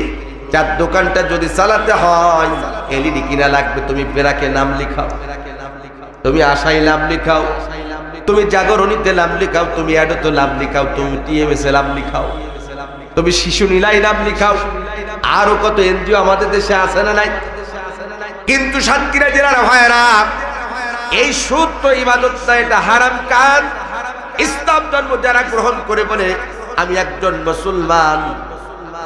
চার দোকানটা যদি চালাতে হয় এলইডি কিনা লাগবে, তুমি বেরাকে নাম লিখাও, তুমি আশায় নাম লিখাও, তুমি জাগরণীতে নাম লিখাও, তুমি অ্যাডোতে নাম লিখাও, তুমি টিএমএস এ নাম লিখাও, তুমি শিশু নীলায় নাম লিখাও। আরো কত এনজিও আমাদের দেশে আছে না নাই? কিন্তু সাতক্ষীরা জেলার ভাইয়েরা, এই সুদ তো ইবাদত না, এটা হারাম কাজ। ইসলাম ধর্ম যারা গ্রহণ করে বলে আমি একজন মুসলমান,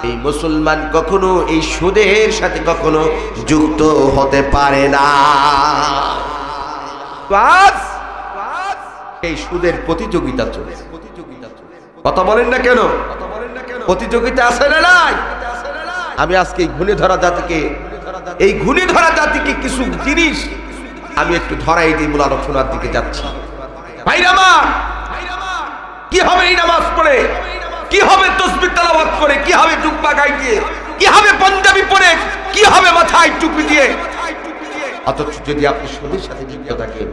এই মুসলমান কখনো এই সুদের সাথে কখনো যুক্ত হতে পারে না। এই সুদের প্রতিযোগিতা চলছে। কথা বলেন না কেন? প্রতিযোগিতা আছে না নাই? আমি আজকে এই ঘুণে ধরা জাতিকে কিছু জিনিস আমি একটু ধরাই দিই, মূল আলোচনার দিকে যাচ্ছি। ভাইরা মা, কি হবে এই নামাজ পড়ে, কি হবে তাসবিহ তেলাওয়াত করে, কি হবে জুব্বা গায়ে দিয়ে, কি হবে পাঞ্জাবি পরে, কি হবে মাথায় টুপি দিয়ে? অথচ যদি আপনি সুদের সাথে যুক্ত থাকেন,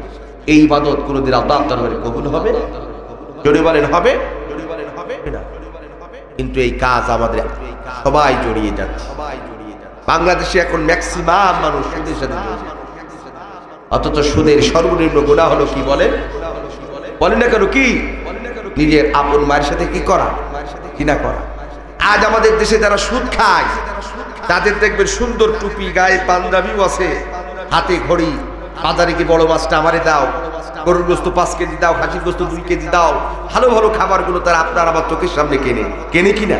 এই ইবাদত কোনদিন আল্লাহর দরবারে কবুল হবে? জোরে বলেন হবে না। কিন্তু এই কাজ আমাদের সবাই জড়িয়ে যাচ্ছে। বাংলাদেশে এখন ম্যাক্সিমাম মানুষ সুদের সাথে জড়িয়ে, অথচ সুদের সর্বনিম্ন গুনাহ হলো কি বলেন না কেন? কি নিজের আপন মায়ের সাথে কি করা, কি না করা। আজ আমাদের দেশে যারা সুদ খায় তাদের দেখবেন সুন্দর টুপি, গায়ে পাঞ্জাবিও আছে, হাতে ঘড়ি, বাজারে কি বড় মাছটা আমারে দাও, গরুর গোস্ত 5 কেজি দাও, খাসির গোস্ত 2 কেজি দাও। ভালো ভালো খাবারগুলো তারা আপনার আমার চোখের সামনে কেনে কিনা।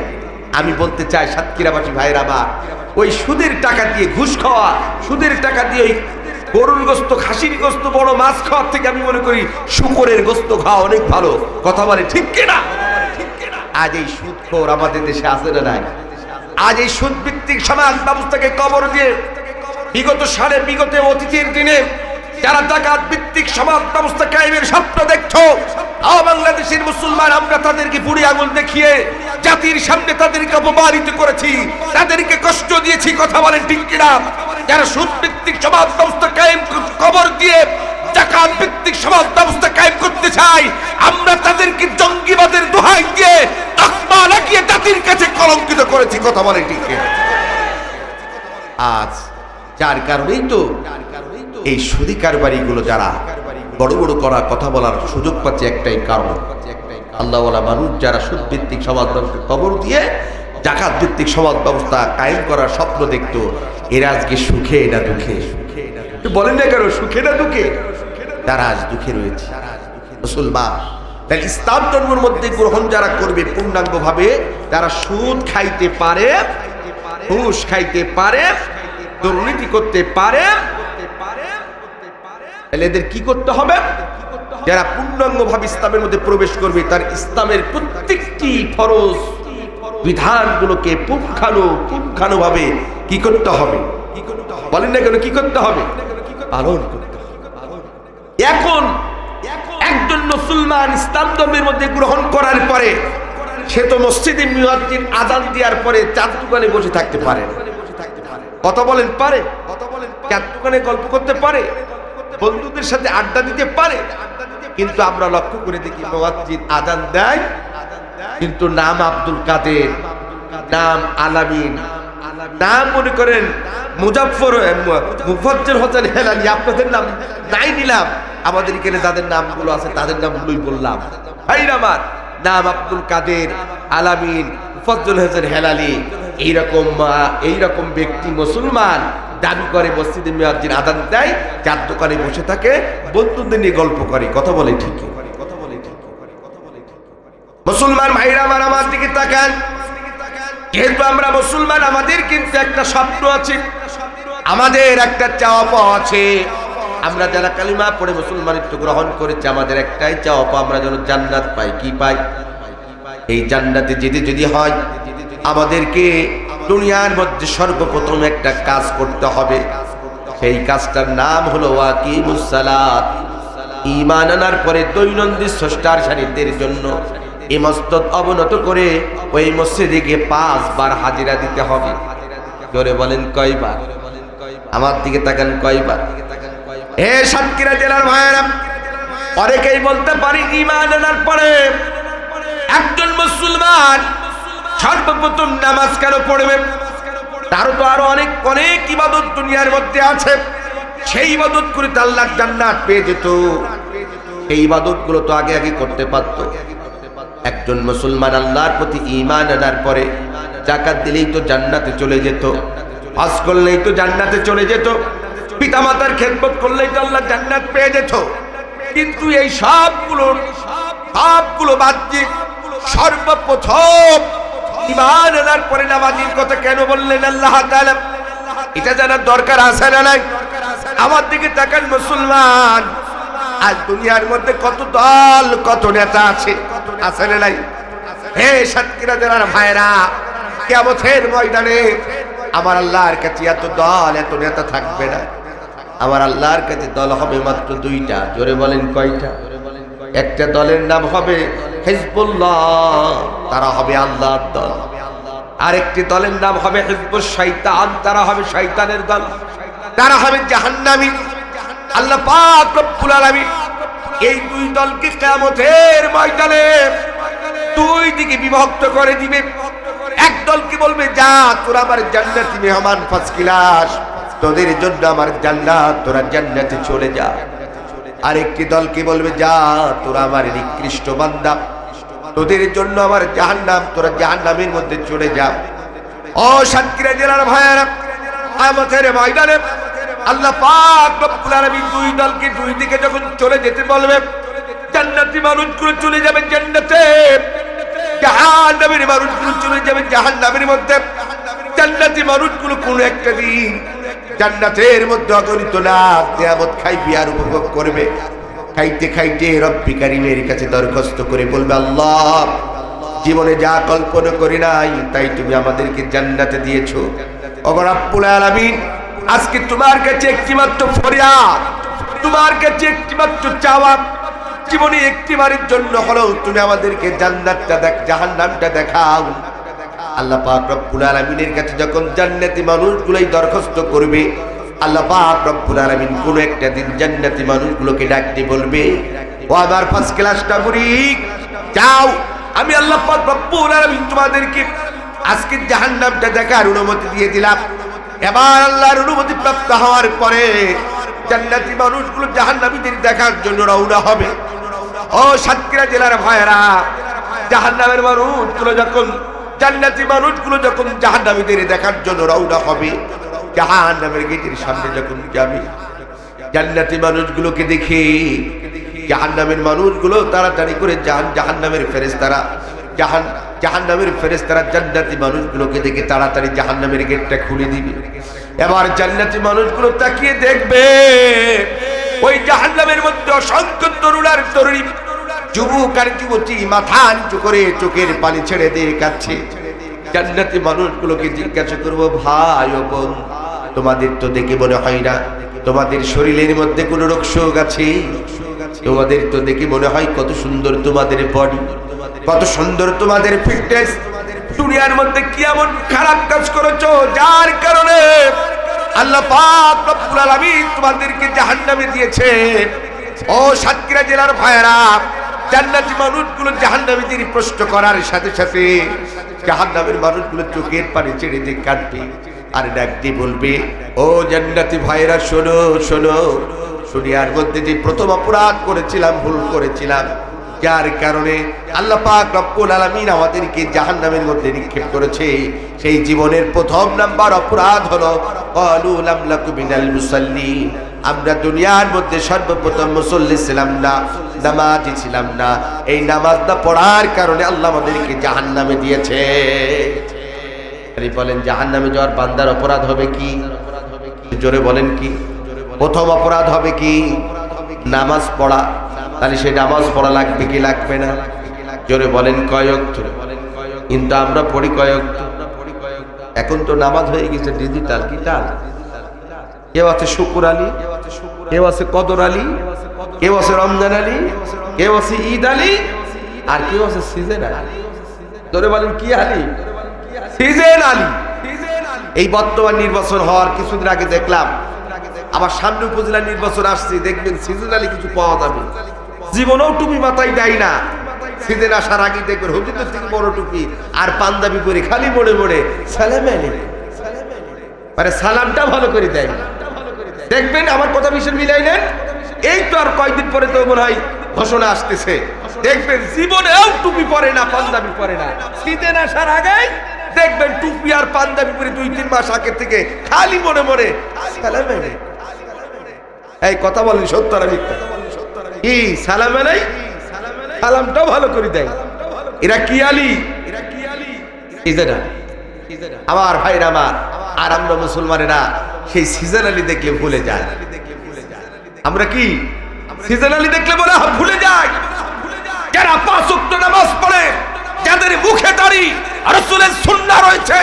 আমি বলতে চাই সাতক্ষীরাবাসী ভাইয়েরা, আমার ওই সুদের টাকা দিয়ে ঘুষ খাওয়া, সুদের টাকা দিয়ে ওই গরুর গোস্ত, খাসির গোস্ত, বড় মাছ খাওয়ার থেকে আমি মনে করি শুকরের গোস্ত খাওয়া অনেক ভালো। কথা বলে ঠিক কিনা? আজ এই সুদখোর আমাদের দেশে আছে না নাই? আজ এই সুদ ভিত্তিক সমাজ ব্যবস্থাকে কবর দিয়ে বিগত সালে, বিগত অতীতের দিনে যারা ডাকাত ভিত্তিক সমাজ ব্যবস্থা কায়েমের স্বপ্ন দেখছো, বাংলাদেশের মুসলমান আমরা তাদেরকে বুড়ি আঙুল দেখিয়ে জাতির সামনে তাদেরকে অপমানিত করেছি, তাদেরকে কষ্ট দিয়েছি। কথা বলেন ঠিক কিনা? যারা সুদ ভিত্তিক সমাজ ব্যবস্থা কায়েম কবর দিয়ে ডাকাত ভিত্তিক সমাজ ব্যবস্থা কায়েম করতে চাই, আমরা তাদেরকে জঙ্গিবাদের দোহাই দিয়ে তকমা লাগিয়ে জাতির কাছে কলঙ্কিত করেছি। কথা বলেন ঠিক কিনা? আজ যার কারণেই তো এই সুদী কারবারিগুলো যারা বড় বড় করা কথা বলার সুযোগ পাচ্ছে, একটাই কারণ, আল্লাহওয়ালা মানুষ যারা সুদ ভিত্তিক সমাজ ব্যবস্থা কবর দিয়ে ডাকাত ভিত্তিক সমাজ ব্যবস্থা কায়েম করার স্বপ্ন দেখতো, এরা আজকে সুখে না দুঃখে? বলেন না কেন সুখে না দুঃখে? তারা আজ দুঃখে রয়েছে। মুসলমান তাই ইসলাম ধর্মের মধ্যে গ্রহণ যারা করবে পূর্ণাঙ্গ ভাবে, তারা সুদ খাইতে পারে, ঘুষ খাইতে পারে, দুর্নীতি করতে পারে, এদের কি করতে হবে? যারা পূর্ণাঙ্গ ভাবে ইসলামের মধ্যে প্রবেশ করবে, তার ইসলামের প্রত্যেকটি ফরজ বিধানগুলোকে পুঙ্খানু ভাবে কি করতে হবে? বলেন না কেন কি করতে হবে? পালন করতে হবে। এখন একজন মুসলমান ইসলাম ধর্মের মধ্যে গ্রহণ করার পরে সে তো মসজিদে মুয়াজ্জিন আযান দেওয়ার পরে চার দোকানে বসে থাকতে পারে না। কথা বলেন পারে? চার দোকানে গল্প করতে পারে, বন্ধুদের সাথে আড্ডা দিতে পারে, কিন্তু আমরা লক্ষ্য করে দেখি মুয়াজ্জিন আযান দেয় কিন্তু নাম আব্দুল কাদের, নাম আলামিন, নাম মনে করেন মুফাজ্জল হোসেন হেলালি, আপনাদের নাম নাই নিলাম, আমাদের এখানে যাদের নামগুলো আছে তাদের নামগুলোই বললাম। ভাইরা আমার, নাম আব্দুল কাদের, আলামিন, মুফাজ্জল হোসেন হেলালি, এইরকম ব্যক্তি মুসলমান দাবি করে মসজিদে মুয়াজ্জিন আযান দেয়, চার দোকানে বসে থাকে, বন্ধুদের নিয়ে গল্প করে। কথা বলে ঠিক? মুসলমান ভাইরা আমার, আমার দিকে তাকান। যেহেতু আমরা মুসলমান, আমাদের কিন্তু একটা স্বপ্ন আছে, আমাদের একটা চাওয়া পাওয়া আছে। আমরা যারা কালিমা পড়ে মুসলমানিত্ব গ্রহণ করেছি, আমাদের একটাই চাওয়া পাওয়া, আমরা যেন জান্নাত পাই। কি পাই? এই জান্নাতে যেতে যদি হয় আমাদেরকে দুনিয়ার মধ্যে সর্বপ্রথম একটা কাজ করতে হবে। সেই কাজটার নাম হলো ওয়াকিমুস সালাত। ঈমান আনার পরে দৈনন্দিন স্রষ্টার সান্নিধ্যের জন্য এই মস্তক অবনত করে ওই মসজিদে গিয়ে 5 বার হাজিরা দিতে হবে। জোরে বলেন কয়বার? আমার দিকে তাকান, কয়বার? হে সাতক্ষীরা জেলার ভাইয়েরা, অনেকেই বলতে পারি ঈমান আনার পরে একজন মুসলমান সর্বপ্রথম নামাজ কেন পড়বে? তারও তো আরো অনেক ইবাদত দুনিয়ার মধ্যে আছে, সেই ইবাদত করে তো আল্লাহর জান্নাত পেয়ে যেত। এই ইবাদত গুলো তো আগে আগে করতে পারতো। একজন মুসলমান আল্লাহর প্রতি ঈমান আনার পরে যাকাত দিলেই তো জান্নাতে চলে যেত, হজ করলেই তো জান্নাতে চলে যেত, পিতামাতার খেদমত করলেই তো আল্লাহ জান্নাত পেয়ে যেত। কিন্তু এই সবগুলো বাদ দিয়ে সর্বপ্রথম ঈমান আনার পরে নামাজের কথা কেন বললেন আল্লাহ তাআলা? এটা জানার দরকার আছে না নাই? আমার দিকে তাকান মুসলমান, আজ দুনিয়ার মধ্যে কত দল, কত নেতা আছে না নাই? হে সাতক্ষীরা জেলার ভাইরা, কিয়ামতের ময়দানে আমার আল্লাহর কাছে এত দল, এত নেতা থাকবে না। আমার আল্লাহর কাছে দল হবে মাত্র 2টা। জোরে বলেন কয়টা? একটা দলের নাম হবে হিজবুল্লাহ, তারা হবে আল্লাহর দল। আরেকটি দলের নাম হবে হিজবুশ শয়তান, তারা হবে শয়তানের দল, তারা হবে জাহান্নামী। আল্লাহ পাক রব্বুল আলামিন এই 2 দলকে কিয়ামতের ময়দানে 2 দিকে বিভক্ত করে দিবে। এক দলকে বলবে, যা তোরা আমার জান্নাতি মেহমান, ফার্স্ট ক্লাস, তোদের জন্য আমার জান্নাত, তোরা জান্নাতে চলে যা। আরেকটি দলকে বলবে, যা তোরা আমার নিকৃষ্ট বান্দা, তোদের জন্য আমার জাহান্নাম, তোরা জাহান্নামের মধ্যে চলে যা। ও সাতক্ষীরা জেলার ভাইয়েরা, কিয়ামতের ময়দানে আল্লাহ পাক রব্বুল আলামিন 2 দলকে 2 দিকে যখন চলে যেতে বলবে, জান্নাতি মানুষগুলো চলে যাবে জান্নাতে, জাহান্নামের মানুষগুলো চলে যাবে জাহান্নামের মধ্যে। জান্নাতি মানুষগুলো কোন একটা দিন জান্নাতের মধ্যে অগণিত না নিয়ামত খাইবে আর উপভোগ করবে। খাইতে খাইতে রব্বি কারীমের কাছে দরখাস্ত করে বলবে, আল্লাহ জীবনে যা কল্পনা করি নাই তাই তুমি আমাদেরকে জান্নাতে দিয়েছো। ওগো রব্বুল আলামিন, আজকে তোমার কাছে একটিমাত্র ফরিয়াদ, তোমার কাছে একটিমাত্র চাওয়া, জীবনে একটিবারের জন্য হলেও তুমি আমাদেরকে জান্নাতটা জাহান্নামটা দেখাও। আল্লাহ পাক রব্বুল আলামিনের কাছে যখন জান্নাতি মানুষগুলোই দরখাস্ত করবে, আল্লাহ পাক রব্বুল আলামিন কোন একটা দিন জান্নাতি মানুষগুলোকে ডাকতে বলবে, ও আমার ফার্স্ট ক্লাসটা মুরিদ, যাও, আমি আল্লাহ পাক রব্বুল আলামিন তোমাদেরকে আজকে জাহান্নামটা দেখার অনুমতি দিয়ে দিলাম। এবার আল্লাহর অনুমতি প্রাপ্ত হওয়ার পরে জান্নাতি মানুষগুলো জাহান্নামীদের দেখার জন্য রওনা হবে। ও সাতক্ষীরা জেলার ভাইরা, জাহান্নামের মানুষগুলো যখন জান্নাতি মানুষগুলো যখন জাহান্নামীদের দেখার জন্য রওনা হবে, জাহান্নামের গেটের সামনে যখন যাবে, জান্নাতি মানুষগুলোকে দেখে জাহান্নামের মানুষগুলো তাড়াতাড়ি করে জাহান্নামের ফেরেশতারা জাহান্নামের ফেরেশতারা জান্নাতি মানুষগুলোকে দেখে তাড়াতাড়ি জাহান্নামের গেটটা খুলে দিবে। এবার জান্নাতি মানুষগুলো তাকিয়ে দেখবে ওই জাহান্নামের মধ্যে অসংখ্য তরুণ আর তরুণী, যুবক আর যুবতী মাথা নিচু করে চোখের পানি ছেড়ে দিয়ে কাঁদছে। জান্নাতি মানুষগুলোকে জিজ্ঞাসা করবো, ভাই ও বোন, তোমাদের তো দেখে মনে হয় না তোমাদের শরীরের মধ্যে কোনো রোগ শোক আছে, তোমাদের তো দেখে মনে হয় কত সুন্দর তোমাদের বডি, কত সুন্দর তোমাদের ফিটনেস। দুনিয়ার মধ্যে কি এমন খারাপ কাজ করেছো যার কারণে আল্লাহ পাক রব্বুল আলামিন তোমাদেরকে জাহান্নামে দিয়েছে? ও সাতক্ষীরা জেলার ভাইরা, জান্নাতি মানুষগুলো জাহান্নামীদের প্রশ্ন করার সাথে সাথে জাহান্নামের মানুষগুলো চোখের পানি ছেড়ে দিয়ে কাঁদবে আর ডাক দিয়ে বলবে, ও জান্নাতি ভাইরা, শোনো শোনো, দুনিয়ার মধ্যে যে প্রথম অপরাধ করেছিলাম, ভুল করেছিলাম, যার কারণে আল্লাহ পাক রব্বুল আলামিন আমাদেরকে জাহান্নামের মধ্যে নিক্ষেপ করেছে, সেই জীবনের প্রথম নাম্বার অপরাধ হলো ক্বালু লাম নাকু মিনাল মুসাল্লিন, আমরা দুনিয়ার মধ্যে সর্বপ্রথম মুসল্লি ছিলাম না, নামাজি ছিলাম না। এই নামাজ না পড়ার কারণে আল্লাহ আমাদেরকে জাহান্নামে দিয়েছে। বলেন, জাহান্নামে যাওয়ার বান্দার অপরাধ হবে কি? জোরে বলেন কি? প্রথম অপরাধ হবে কি? নামাজ পড়া। তাহলে সেই নামাজ পড়া লাগবে কি লাগবে না? জোরে বলেন কয় ওয়াক্ত? কিন্তু আমরা পড়ি কয় ওয়াক্ত? এখন তো নামাজ হয়ে গেছে ডিজিটাল। কি টাল? কেউ আছে শুকুর আলী, কেউ আছে কদর আলী, কেউ আছে রমজান আলী, কেউ আছে ঈদ আলী, আর কেউ আছে সিজন আলী। জোরে বলেন কি আলী? সিজন আলী। এই বর্তমান নির্বাচন হওয়ার কিছুদিন আগে দেখলাম, আবার সামনে উপজেলা নির্বাচন আসছে, দেখবেন সিজন আলী কিছু পাওয়া যাবে। জীবনেও টুপি মাথায় দেয় না, সিজন আসার আগে দেখবেন হুজুরের থেকে বড় টুপি আর পাঞ্জাবি পরে খালি মোড়ে মোড়ে সালাম আলাইকুম, মানে সালামটা ভালো করে দেয়। দেখবেন, আমার কথা ভীষণ মিলাই নেন। এই তো আর কয়েকদিন পরে তো মনে হয় ঘোষণা আসতেছে, দেখবেন জীবনেও টুপি পরে না, পাঞ্জাবি পরে না, সিজন আসার আগে দেখবেন টুপি আর পাঞ্জাবি পরে 2-3 মাস আগে থেকে খালি মনে মনে সালাম আলাইকুম। এই কথা বলেন সত্য না মিথ্যা? কি সালাম আলাইকুম, সালামটাও ভালো করে দেয়। এরা কি আলী? আমার ভাইরা আমার, আর আমরা মুসলমানেরা সেই সিজন আলী দেখলে ভুলে যায়। আমরা কি সিজন আলী দেখলে বলে ভুলে যাই? যারা 5 ওয়াক্ত নামাজ পড়ে, যাদের মুখে দাড়ি রাসূলের সুন্নাহ রয়েছে,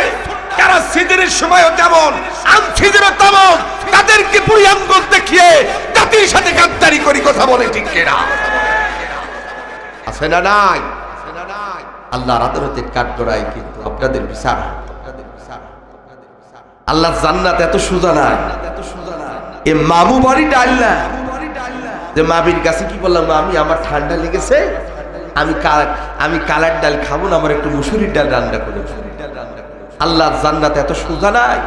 যারা সিজনের সময়ও যেমন আনসিজনও তেমন, তাদেরকে বুড়ি আঙ্গুল দেখিয়ে জাতির সাথে গাদ্দারি করি, কথা বলে ঠিক কিনা? আছে না নাই? আল্লাহর আদালতে কাঠগড়ায় কিন্তু আপনাদের বিচার। আল্লাহ জান্নাত এত সোজা না, এ মামু বাড়িটা আল্লাহ যে মাবির কাছে কি বললাম, আমি আমার ঠান্ডা লেগেছে, আমি কালার ডাল খাবো না, আমার একটু মুসুরির ডাল রান্না করে। আল্লাহ জান্নাত এত সোজা নাই।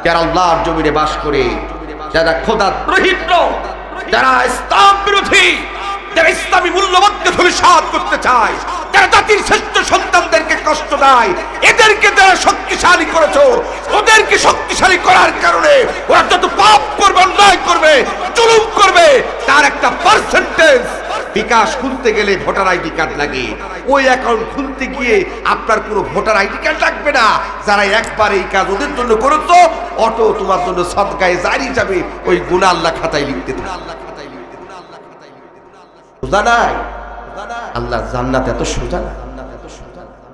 যারা আল্লাহর জমিনে বাস করে, যারা খোদা দ্রোহিত, যারা ইসলাম বিরোধী, যারা ইসলামী মূল্যবোধকে ধূলিসাৎ করতে চায়, যারা জাতির শ্রেষ্ঠ সন্তানদেরকে কষ্ট দেয়, এদেরকে যারা শক্তিশালী করেছো, ওদেরকে শক্তিশালী করার কারণে ওরা যত পাপ করবে, অন্যায় করবে, জুলুম করবে, তার একটা পার্সেন্টেজ বিকাশ খুলতে গেলে ভোটার আইডি কার্ড লাগে, ওই অ্যাকাউন্ট খুলতে গিয়ে আপনার কোনো ভোটার আইডি কার্ড লাগবে না। যারা একবার এই কাজ ওদের জন্য করেছো, অটো তোমার জন্য সদকায়ে জারি যাবে, ওই গুনাহ আল্লাহ খাতায় লিখতে থাকে। সোজা নাই আল্লাহ জান্নাত, এত সোজা না।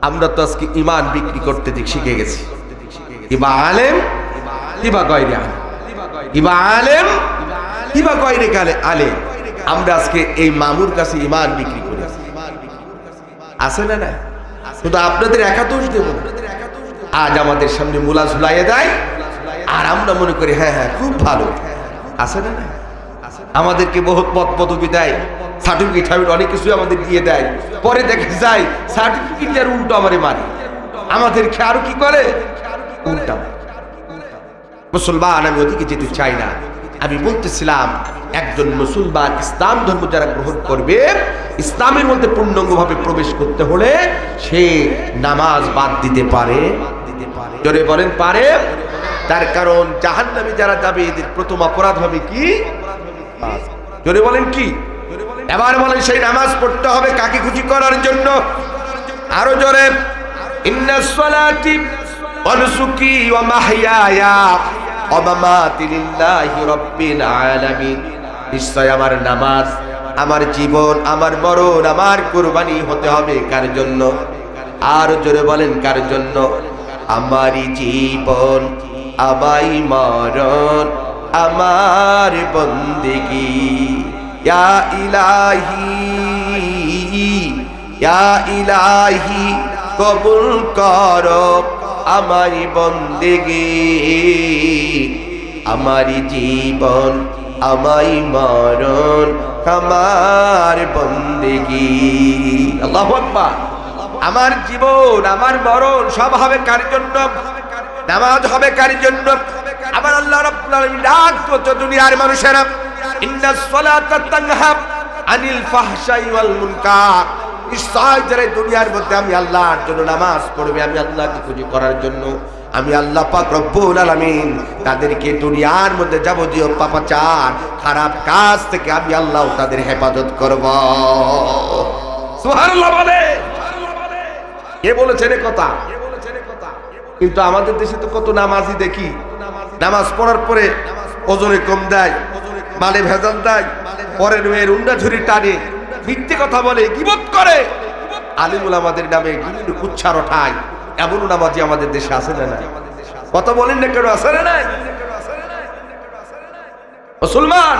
আমরা তো আজকে ঈমান বিক্রি করতে শিখে গেছি। ইবা আলেম ইবা গয়রে আলেম, ইবা আলেম ইবা গয়রে আলেম। আমরা আজকে এই মামুর কাছে ঈমান বিক্রি করি, আছে না? না, শুধু আপনাদের একা দোষ দেব না। আজ আমাদের সামনে মুলা ঝুলাইয়ে দেয় আর আমরা মনে করি হ্যাঁ হ্যাঁ খুব ভালো, আছে না? না, আমাদেরকে বহুত পদ পদবি দেয়, সার্টিফিকেট অনেক কিছু আমাদের দিয়ে দেয়, পরে দেখা যায় সার্টিফিকেটের উল্টো আমারে মারে, আমাদেরকে আরো কি করে উল্টা। মুসলমান আমি ওদিকে যেতে চাই না। আমি বলতেছিলাম একজন মুসলমান ইসলাম ধর্ম যারা গ্রহণ করবে, ইসলামের মধ্যে পূর্ণাঙ্গভাবে প্রবেশ করতে হলে সে নামাজ বাদ দিতে পারে। জোরে বলেন পারে। তার কারণ জাহান্নামে যারা যাবে এদের প্রথম অপরাধ হবে কি? জোরে বলেন কি? এবার বলেন সেই নামাজ পড়তে হবে কাকে খুশি করার জন্য? আরো জোরে, ইন্নাস সালাতি ওয়া নুসুকি ওয়া মাহইয়ায়া ওয়া মামাতি লিল্লাহি রাব্বিল আলামিন। নিশ্চয় আমার নামাজ, আমার জীবন, আমার মরণ, আমার কুরবানি হতে হবে কার জন্য? আর জোরে বলেন কার জন্য? আমারই জীবন, আমাই মরণ, আমার বন্দেগী। ইয়া ইলাহি, ইয়া ইলাহি কবুল করো আমারি বন্দেগী, আমারি জীবন, আমাই মরণ, আমার বন্দেগী। আল্লাহু আকবার। আমার জীবন, আমার মরণ সব হবে কার জন্য? নামাজ হবে কার জন্য? আমার আল্লাহ রাব্বুল আলামিন ডাক করছে দুনিয়ার মানুষেরা, ইন্নাস সালাতা তানহা আনিল ফাহশাই ওয়াল মুনকার। নিশ্চয় যারা দুনিয়ার মধ্যে আমি আল্লাহর জন্য নামাজ পড়বে, আমি আল্লাহকে খুশি করার জন্য, আমি আল্লাহ পাক রব্বুল আলামিন তাদেরকে দুনিয়ার মধ্যে যাবতীয় পাপাচার খারাপ কাজ থেকে আমি আল্লাহ তাদের হেফাজত করব। সুবহানাল্লাহ বলে। কে বলেছেন এই কথা? কিন্তু আমাদের দেশে তো কত নামাজি দেখি, নামাজ পড়ার পরে ওজনে কম দেয়, মালে ভেজাল দেয়, পরের মেয়ের উন্ডা ঝুরি টানে, মিথ্যে কথা বলে, গীবত করে, আলিমুল আমাদের নামে বিভিন্ন কুচ্ছার ওঠায়। এমন নামাজি আমাদের দেশে আছে না? কথা বলেন না কেন? আছে না? মুসলমান,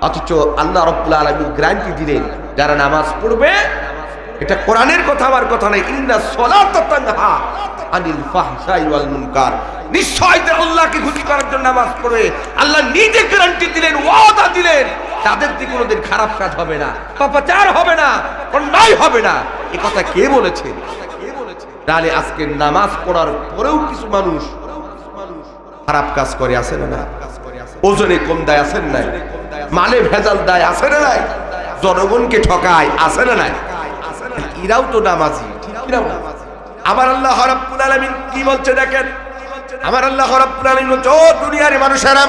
অথচ আল্লাহ রাব্বুল আলামিন গ্যারান্টি দিলেন যারা নামাজ পড়বে, এটা কোরআনের কথা, আমার কথা নাই, ইন্নাস সালাতা তানহা আনিল ফাহশাই ওয়াল মুনকার। নিশ্চয় যারা আল্লাহকে খুশি করার জন্য নামাজ পড়বে, আল্লাহ নিজে গ্যারান্টি দিলেন, ওয়াদা দিলেন, তাদের দিকে কোনোদিন খারাপ কাজ হবে না, পাপাচার হবে না, অন্যায় হবে না। এই কথা কে বলেছে? তাহলে আজকে নামাজ পড়ার পরেও কিছু মানুষ খারাপ কাজ করে, আছে না? ওজনে কম দেয়, আছে না? মালে ভেজাল দেয়, আছে না? জনগণকে ঠকায়, আছে না? এরাও তো নামাজি, আমার আল্লাহ রাব্বুল আলামিন কি বলছে দেখেন। আমার আল্লাহ রাব্বুল আলামিন বলছে, ও দুনিয়ার মানুষেরা,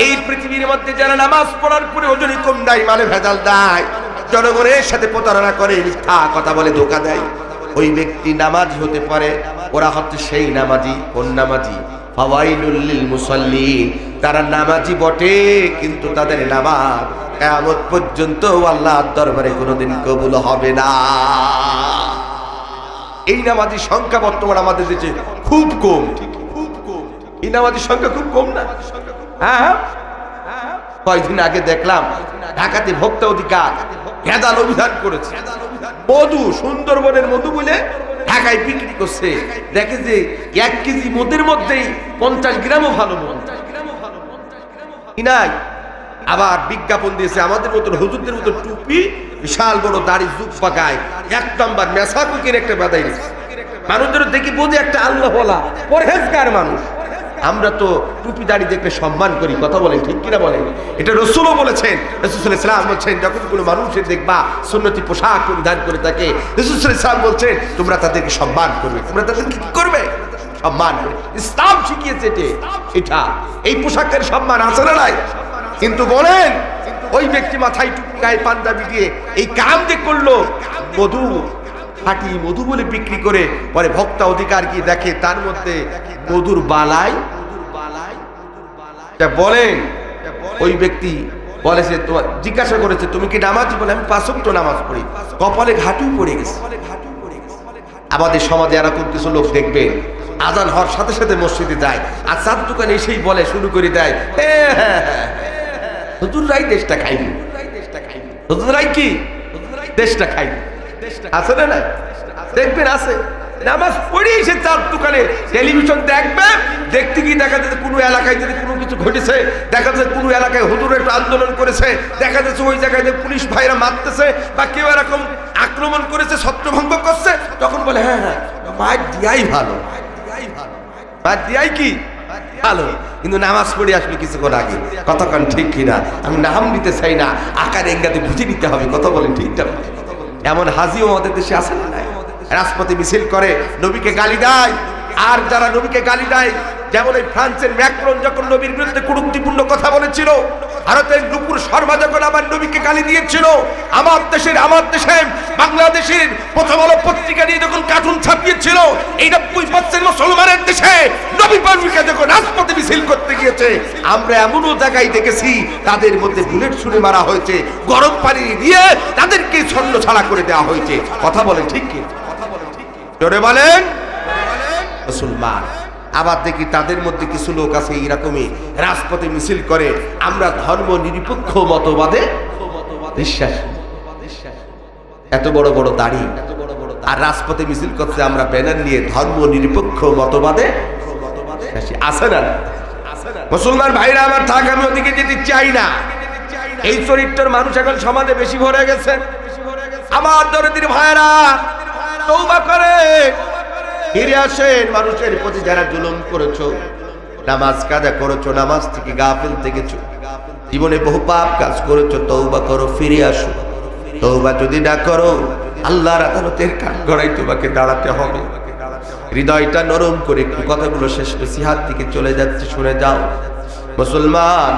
এই পৃথিবীর মধ্যে যারা নামাজ পড়ার পরে ওজনে কম দেয়, মালে ভেজাল দেয়, জনগণের সাথে প্রতারণা করে, মিথ্যা কথা বলে, ধোঁকা দেয়, ওই ব্যক্তি নামাজি হতে পারে। ওরা হচ্ছে সেই নামাজি, কোন নামাজি? ফাওয়াইলুল লিল মুসাল্লিন। তারা নামাজি বটে, কিন্তু তাদের নামাজ কিয়ামত পর্যন্ত আল্লাহর দরবারে কোনোদিন কবুল হবে না। এই নামাজির সংখ্যা বর্তমানে আমাদের দেশে খুব কম, খুব কম। এই নামাজির সংখ্যা খুব কম না? হ্যাঁ, কয়েকদিন আগে দেখলাম ঢাকাতে ভোক্তা অধিকার ভেজাল অভিযান করেছে। মধু, সুন্দরবনের মধু বলে ঢাকায় বিক্রি করছে। দেখে যে 1 কেজি মধুর মধ্যেই 50 গ্রামও ভালো মধু নাই। আবার বিজ্ঞাপন দিয়েছে আমাদের মতন হুজুরদের মতো টুপি, বিশাল বড় দাড়ি, যুগ পাকায়, 1 নম্বর মেসাকুকির একটা বাদাই দিচ্ছে। মানুষদের দেখি বোঝে একটা আল্লাহওয়ালা পরহেজগার মানুষ। আমরা তো টুপি দাড়ি দেখলে সম্মান করি, কথা বলেন ঠিক কিনা বলেন? এটা রাসূলও বলেছেন। রাসূল সাল্লাল্লাহু আলাইহি ওয়াসাল্লাম বলেছেন, যখন কোনো মানুষের দেখবা সুন্নতি পোশাক পরিধান করে থাকে, রাসূল সাল্লাল্লাহু আলাইহি ওয়াসাল্লাম বলছেন তোমরা তাদেরকে সম্মান করবে। তোমরা তাদেরকে কি করবে? সম্মান করবে। ইসলাম শিখিয়েছে এটা। এই পোশাকের সম্মান আছে না নাই? কিন্তু বলেন ওই ব্যক্তি মাথায় টুপি গায়ে পাঞ্জাবি দিয়ে এই কাম যে করলো, মধু খাঁটি মধু বলে বিক্রি করে পরে ভোক্তা অধিকার কি দেখে তার মধ্যে মধুর বালাই বলেন। ওই ব্যক্তি বলেছে, তোমার জিজ্ঞাসা করেছে তুমি কি নামাজ? বলে আমি 5 ওয়াক্ত নামাজ পড়ি। কপালে ঘাটুই পড়ে গেছে। আমাদের সমাজে এরকম কিছু লোক দেখবে আজান হওয়ার সাথে সাথে মসজিদে যায়, আর চার দোকানে এসেই বলে শুরু করে দেয়, হুজুররাই দেশটা খাইনি, হুজুররাই কি দেশটা খাইনি। আছে না না? দেখবেন আছে। নামাজ পড়ি এসে চার দোকানে টেলিভিশন দেখবে, দেখতে গিয়ে দেখা যাচ্ছে কোনো এলাকায় যদি কোনো কিছু ঘটেছে, দেখা যাচ্ছে কোনো এলাকায় হুজুর একটু আন্দোলন করেছে, দেখা যাচ্ছে ওই জায়গায় পুলিশ ভাইরা মারতেছে বা কেউ এরকম আক্রমণ করেছে, ছত্রভঙ্গ করছে, তখন বলে হ্যাঁ হ্যাঁ মার দিয়াই ভালো, মার দিয়াই কি ভালো। কিন্তু নামাজ পড়ে আসবে কিছুক্ষণ আগে, কতক্ষণ ঠিক কিনা আমি নাম নিতে চাই না, আকার এঙ্গাতে বুঝে নিতে হবে, কথা বলেন ঠিকটা। এমন হাজিও আমাদের দেশে আসে না, রাজপথে মিছিল করে নবীকে গালি দেয়। আর যারা নবীকে গালি দেয়, যেমন এই ফ্রান্সের ম্যাক্রন যখন নবীর বিরুদ্ধে কুরুক্তিপূর্ণ কথা বলেছিল, ভারতের নুপুর শর্মা যখন আমার নবীকে গালি দিয়েছিল, আমার দেশে বাংলাদেশের প্রথম আলো পত্রিকা নিয়ে যখন কার্টুন ছাপিয়েছিল, এই 90% মুসলমানের দেশে নবী পালবিকা যখন রাজপথে মিছিল করতে গিয়েছে, আমরা এমনও জায়গায় দেখেছি তাদের মধ্যে বুলেট ছুড়ে মারা হয়েছে, গরম পানি দিয়ে তাদেরকে ছন্ন ছাড়া করে দেওয়া হয়েছে। কথা বলেন ঠিক কি? জোরে বলেন মুসলমান। আবার দেখি তাদের মধ্যে কিছু লোক আছে এইরকমই রাজপথে মিছিল করে, আমরা ধর্ম নিরপেক্ষ মতবাদে বিশ্বাসী। এত বড় বড় দাড়ি আর রাজপথে মিছিল করছে, আমরা ব্যানার নিয়ে ধর্ম নিরপেক্ষ মতবাদে আছে না? মুসলমান ভাইরা আমার থাক, আমি ওদিকে যেতে চাই না। এই চরিত্রের মানুষ এখন সমাজে বেশি ভরে গেছে। আমার দরদির ভাইরা তওবা করে ফিরে আসেন। মানুষের প্রতি যারা জুলুম করেছো, নামাজ কাজা করেছো, নামাজ থেকে গাফিল থেকেছো, জীবনে বহু পাপ কাজ করেছো, তওবা করো, ফিরে আসো। তওবা যদি না করো, আল্লাহর আদালতের কাঠগড়ায় তোমাকে দাঁড়াতে হবে। হৃদয়টা নরম করে একটু কথাগুলো শেষ নসিহত থেকে চলে যাচ্ছে, শুনে যাও। মুসলমান,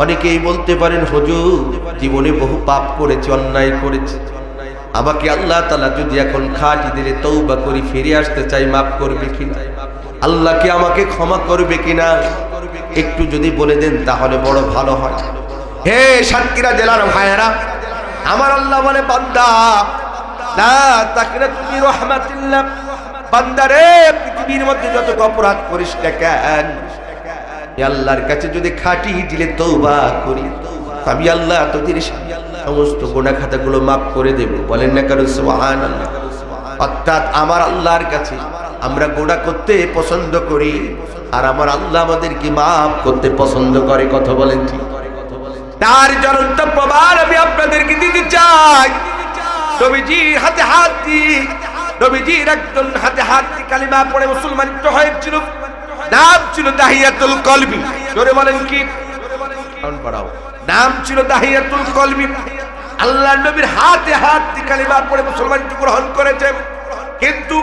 অনেকেই বলতে পারেন হুজুর জীবনে বহু পাপ করেছি, অন্যায় করেছি, আমাকে আল্লাহ তাআলা যদি এখন খাঁটি দিলে তওবা করি ফিরে আসতে চাই, মাফ করবে কিনা? আল্লাহকে আমাকে ক্ষমা করবে কিনা? একটু যদি বলে দেন তাহলে বড় ভালো হয়। হে সাতক্ষীরা জেলার ভাইয়েরা, আমার আল্লাহ বলে বান্দা লা তাকনাতু মির রাহমাতিল্লাহ, বান্দারে পৃথিবীর মধ্যে যত অপরাধ করিস না কেন, আল্লাহর কাছে যদি খাঁটি দিলে তওবা করি, আমি আল্লাহ তোদের সমস্ত গুনাহ খাতাগুলো মাফ করে দেব। বলেন না কারণ সুবহানাল্লাহ। অর্থাৎ আমার আল্লাহর কাছে আমরা গুনাহ করতে পছন্দ করি, আর আমার আল্লাহ আমাদেরকে মাফ করতে পছন্দ করে। কথা বলেন ঠিক? তার জ্বলন্ত প্রমাণ আমি আপনাদেরকে দিতে চাই। নবীজির হাতে হাত দিয়ে, নবীজির একজন হাতে হাত দিয়ে কালিমা পড়ে মুসলমানিত হয়েছিল, নাম ছিল দাহিয়াতুল কলবি। জোরে বলেন কি? নাম ছিল দাহিয়াতুল কলবি। আল্লাহ নবীর হাতে হাত দিয়ে কালিমা পড়ে মুসলমানিত গ্রহণ করেছে, কিন্তু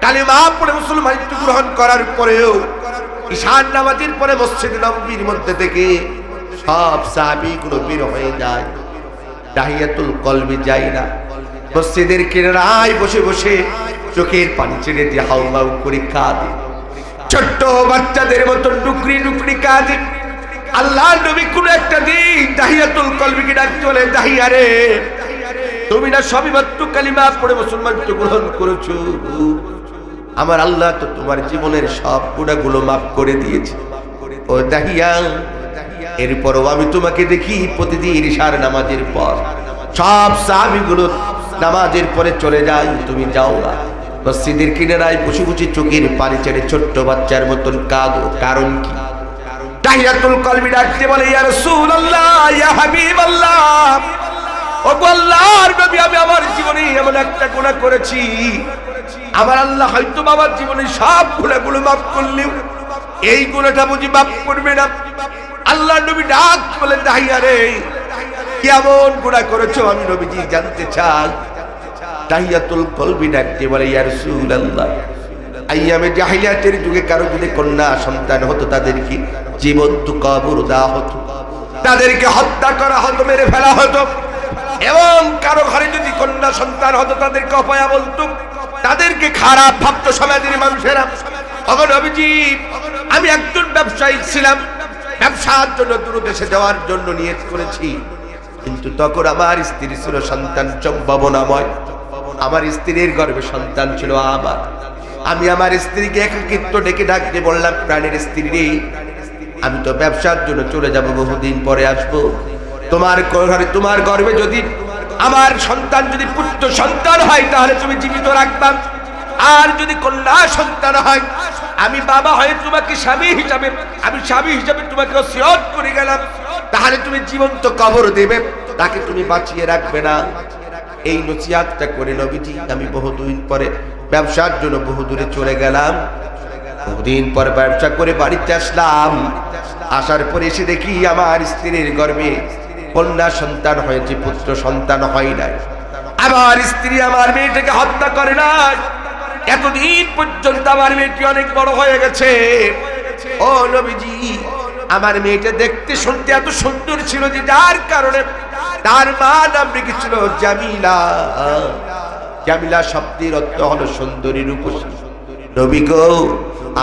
কালিমা পড়ে মুসলমানিত গ্রহণ করার পরেও ঈশান নামাজের পরে মসজিদ নববীর মধ্যে থেকে সব সাহাবীগুলো বের হয়ে যায়, দাহিয়াতুল কলবি যায় না। মসজিদের কিনারায় বসে বসে চোখের পানি ছেড়ে দিয়ে হাউমাউ করে কাঁদে, ছোট্ট বাচ্চাদের মতো ডুকরি ডুকরি কাঁদে। আল্লাহর নবী কোন একটা দিন দাহিয়াতুল কলবিকে ডাক চলে, দাহিয়া রে, তুমি না সবই মাত্র কালিমা পড়ে মুসলমান গ্রহণ করেছো, আমার আল্লাহ তো তোমার জীবনের সব গুনাহগুলো মাফ করে দিয়েছে। ও দাহিয়া, এরপরও আমি তোমাকে দেখি প্রতিদিন ঈশার নামাজের পর সব সাহাবীগুলো নামাজের পরে চলে যায়, তুমি যাও না। মসজিদের কিনারায় বসে বসে চোখের পানি ছেড়ে ছোট্ট বাচ্চার মতন কাঁদো। কারণ কি? দাহিয়াতুল কলবি ডাকতে বলে, ইয়া রাসূলুল্লাহ, ইয়া হাবিবাল্লাহ, ও আল্লাহর নবী, আমি আমার জীবনে এমন একটা গুনাহ করেছি, আমার আল্লাহ হয়তো আমার জীবনে সব গুনাহগুলো মাফ করলেও এই গুনাহটা বুঝি মাফ করবে না। আল্লাহর নবী ডাক বলে, দাহিয়া রে, কেমন গুনাহ করেছো আমি নবীজি জানতে চাই। দাহিয়াতুল কলবি ডাকতে বলে, ইয়া রাসূলুল্লাহ, আইয়ামে জাহিলিয়াতের যুগে কারো যদি কন্যা সন্তান হতো, তাদেরকে জীবন্ত কবর দেওয়া হতো। তাদেরকে হত্যা করা হতো, মেরে ফেলা হতো। এবং কারো ঘরে যদি কন্যা সন্তান হতো তাদেরকে অপয়া বলতো, তাদেরকে খারাপ ভাবতো সমাজের মানুষেরা। ওগো নবীজি, আমি একজন ব্যবসায়ী ছিলাম, ব্যবসার জন্য দূর দেশে যাওয়ার জন্য নিয়ত করেছি, কিন্তু তখন আমার স্ত্রী ছিল সন্তান সম্ভাবনাময়। আমার স্ত্রীর গর্ভে সন্তান ছিল আমার। আমি আমার স্ত্রীকে একাকিত্ব ডেকে ডাক দিয়ে বললাম, প্রাণের স্ত্রী রে, আমি তো ব্যবসার জন্য চলে যাব, বহুদিন পরে আসবো। তোমার গর্ভে যদি আমার সন্তান যদি পুত্র সন্তান হয় তাহলে তুমি জীবিত রাখবা, আর যদি কন্যা সন্তান হয় আমি বাবা হয়ে তোমাকে স্বামী হিসাবে তোমাকে ওসিয়ত করে গেলাম, তাহলে তুমি জীবন্ত কবর দেবে, তাকে তুমি বাঁচিয়ে রাখবে না। এই নসিহতটা করে নবীজি আমি বহুদিন পরে ব্যবসার জন্য বহুদূরে চলে গেলাম। বহুদিন পর ব্যবসা করে বাড়িতে আসলাম। আসার পরে এসে দেখি আমার স্ত্রীর গর্ভে কন্যা সন্তান হয়েছে, পুত্র সন্তান হয় নাই। আমার স্ত্রী আমার মেয়েটাকে হত্যা করে নাই। এতদিন পর্যন্ত আমার মেয়েটি অনেক বড় হয়ে গেছে। ও নবীজি, আমার মেয়েটা দেখতে শুনতে এত সুন্দর ছিল যে যার কারণে তার মা নাম রেখেছিল জামিলা। জামিলা শব্দের অর্থ হলো সুন্দরী রূপসী। নবী গো,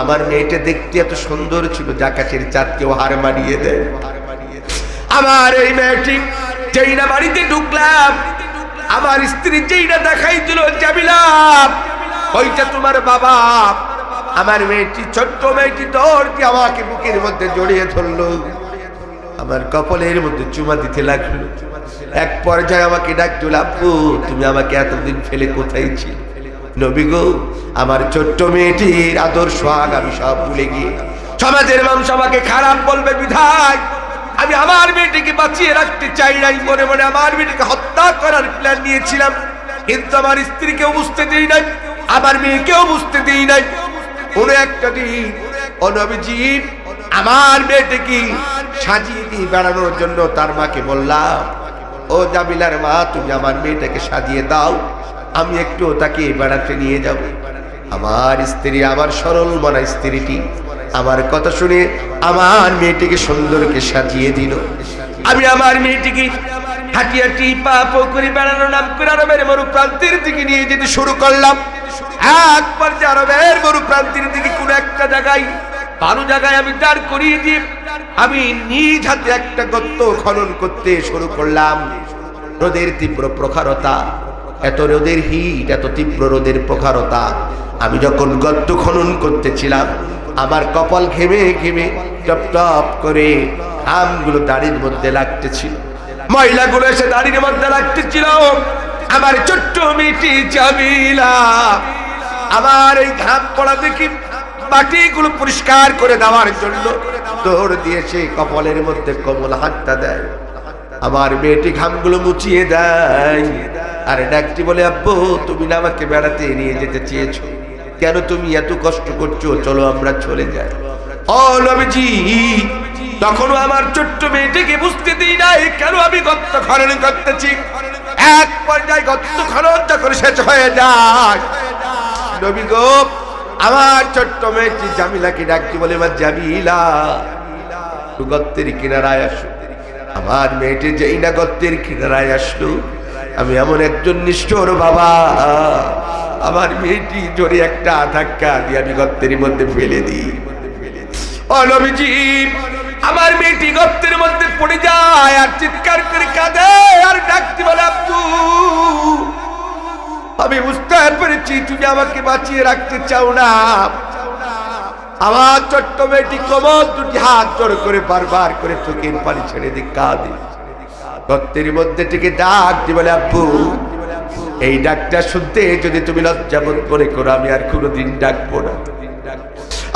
আমার মেয়েটা দেখতে এত সুন্দর ছিল যে আকাশের চাঁদকেও হার মানিয়ে দেয়। আমার এই মেয়েটি যেই না বাড়িতে ঢুকলাম, আমার স্ত্রী যেই না দেখাইছিল জামিলা, ওইটা তোমার বাবা। আমার মেয়েটি, ছোট্ট মেয়েটি দৌড় দিয়ে আমাকে বুকের মধ্যে জড়িয়ে ধরলো, আমার কপালের মধ্যে চুমা দিতে লাগলো। এক পর্যায়ে আমাকে ডাক দিল, আব্বু তুমি আমাকে এতদিন ফেলে কোথায় ছিল? নবী গো, আমার ছোট্ট মেয়েটির আদর সোহাগ আমি সব ভুলে গিয়ে সমাজের মানুষ আমাকে খারাপ বলবে বিধায় আমি আমার মেয়েটিকে বাঁচিয়ে রাখতে চাই নাই। মনে মনে আমার মেয়েটিকে হত্যা করার প্ল্যান নিয়েছিলাম, কিন্তু আমার স্ত্রীকেও বুঝতে দিই নাই, আমার মেয়েকেও বুঝতে দিই নাই। কোনো একটা দিন ও নবীজি, আমার মেয়েটিকে সাজিয়ে দিয়ে বেড়ানোর জন্য তার মাকে বললাম, ও জামিলার মা, তুমি আমার মেয়েটাকে সাজিয়ে দাও, আমি একটু তাকে বেড়াতে নিয়ে যাব। আমার স্ত্রী, আমার সরল মনা স্ত্রীটি আমার কথা শুনে আমার মেয়েটিকে সুন্দরকে সাজিয়ে দিল। আমি আমার মেয়েটিকে হাঁটি হাঁটি পা পো করে বেড়ানোর নাম করে আরবের মরু প্রান্তের দিকে নিয়ে যেতে শুরু করলাম। এক পর্যায়ে আরবের মরু প্রান্তের দিকে কোনো একটা জায়গায়, ভালো জায়গায় আমি দাঁড় করিয়ে দিয়ে আমি নিজ হাতে একটা গর্ত খনন করতে শুরু করলাম। রোদের তীব্র প্রখরতা, এত রোদের হিট, এত তীব্র রোদের প্রখরতা, আমি যখন গর্ত খনন করতেছিলাম আমার কপাল ঘেমে ঘেমে টপ টপ করে ঘামগুলো দাড়ির মধ্যে লাগতেছিল, ময়লাগুলো এসে দাড়ির মধ্যে লাগতেছিল। আমার ছোট্ট মেয়েটি জামিলা আমার এই ঘাম পড়া দেখি মাটিগুলো পরিষ্কার করে দেওয়ার জন্য দৌড় দিয়ে সে কপালের মধ্যে কোমল হাতটা দেয়, আমার মেয়েটি ঘামগুলো মুছিয়ে দেয়। আর ডাকটি বলে, আব্বু তুমি না আমাকে বেড়াতে নিয়ে যেতে চেয়েছো, কেন তুমি এত কষ্ট করছো? চলো আমরা চলে যাই। ও নবীজি, তখনও আমার ছোট্ট মেয়েটিকে বুঝতে দিই নাই কেন আমি গর্ত খনন করতেছি। এক পর্যায়ে গর্ত খনন যখন শেষ হয়ে যায়, নবী গো, আমার ছোট্ট মেয়েটি জামিলাকে ডাকতে বলে, মা জামিলা, গর্তের কিনারায় আসো। আমার মেয়েটি যেই না গর্তের কিনারায় আসলো, আমি এমন একজন নিষ্ঠুর বাবা, আমার মেয়েটি জোরে একটা ধাক্কা দিয়ে আমি গর্তের মধ্যে ফেলে দিই। ও নবীজি, আমার মেয়েটি গর্তের মধ্যে পড়ে যায় আর চিৎকার করে কাঁদে আর ডাকতে বলে, আব্বু আমি বুঝতে পেরেছি তুমি আমাকে বাঁচিয়ে রাখতে চাও না। আমার ছোট্ট মেয়েটি কোমল দুটি হাত জোড় করে বারবার করে চোখের পানি ছেড়ে দিয়ে কাঁদে। গর্তের মধ্যে থেকে ডাক দিয়ে বলে, আব্বু এই ডাকটা শুনতে যদি তুমি লজ্জাবোধ মনে করো, আমি আর কোনোদিন ডাকবো না।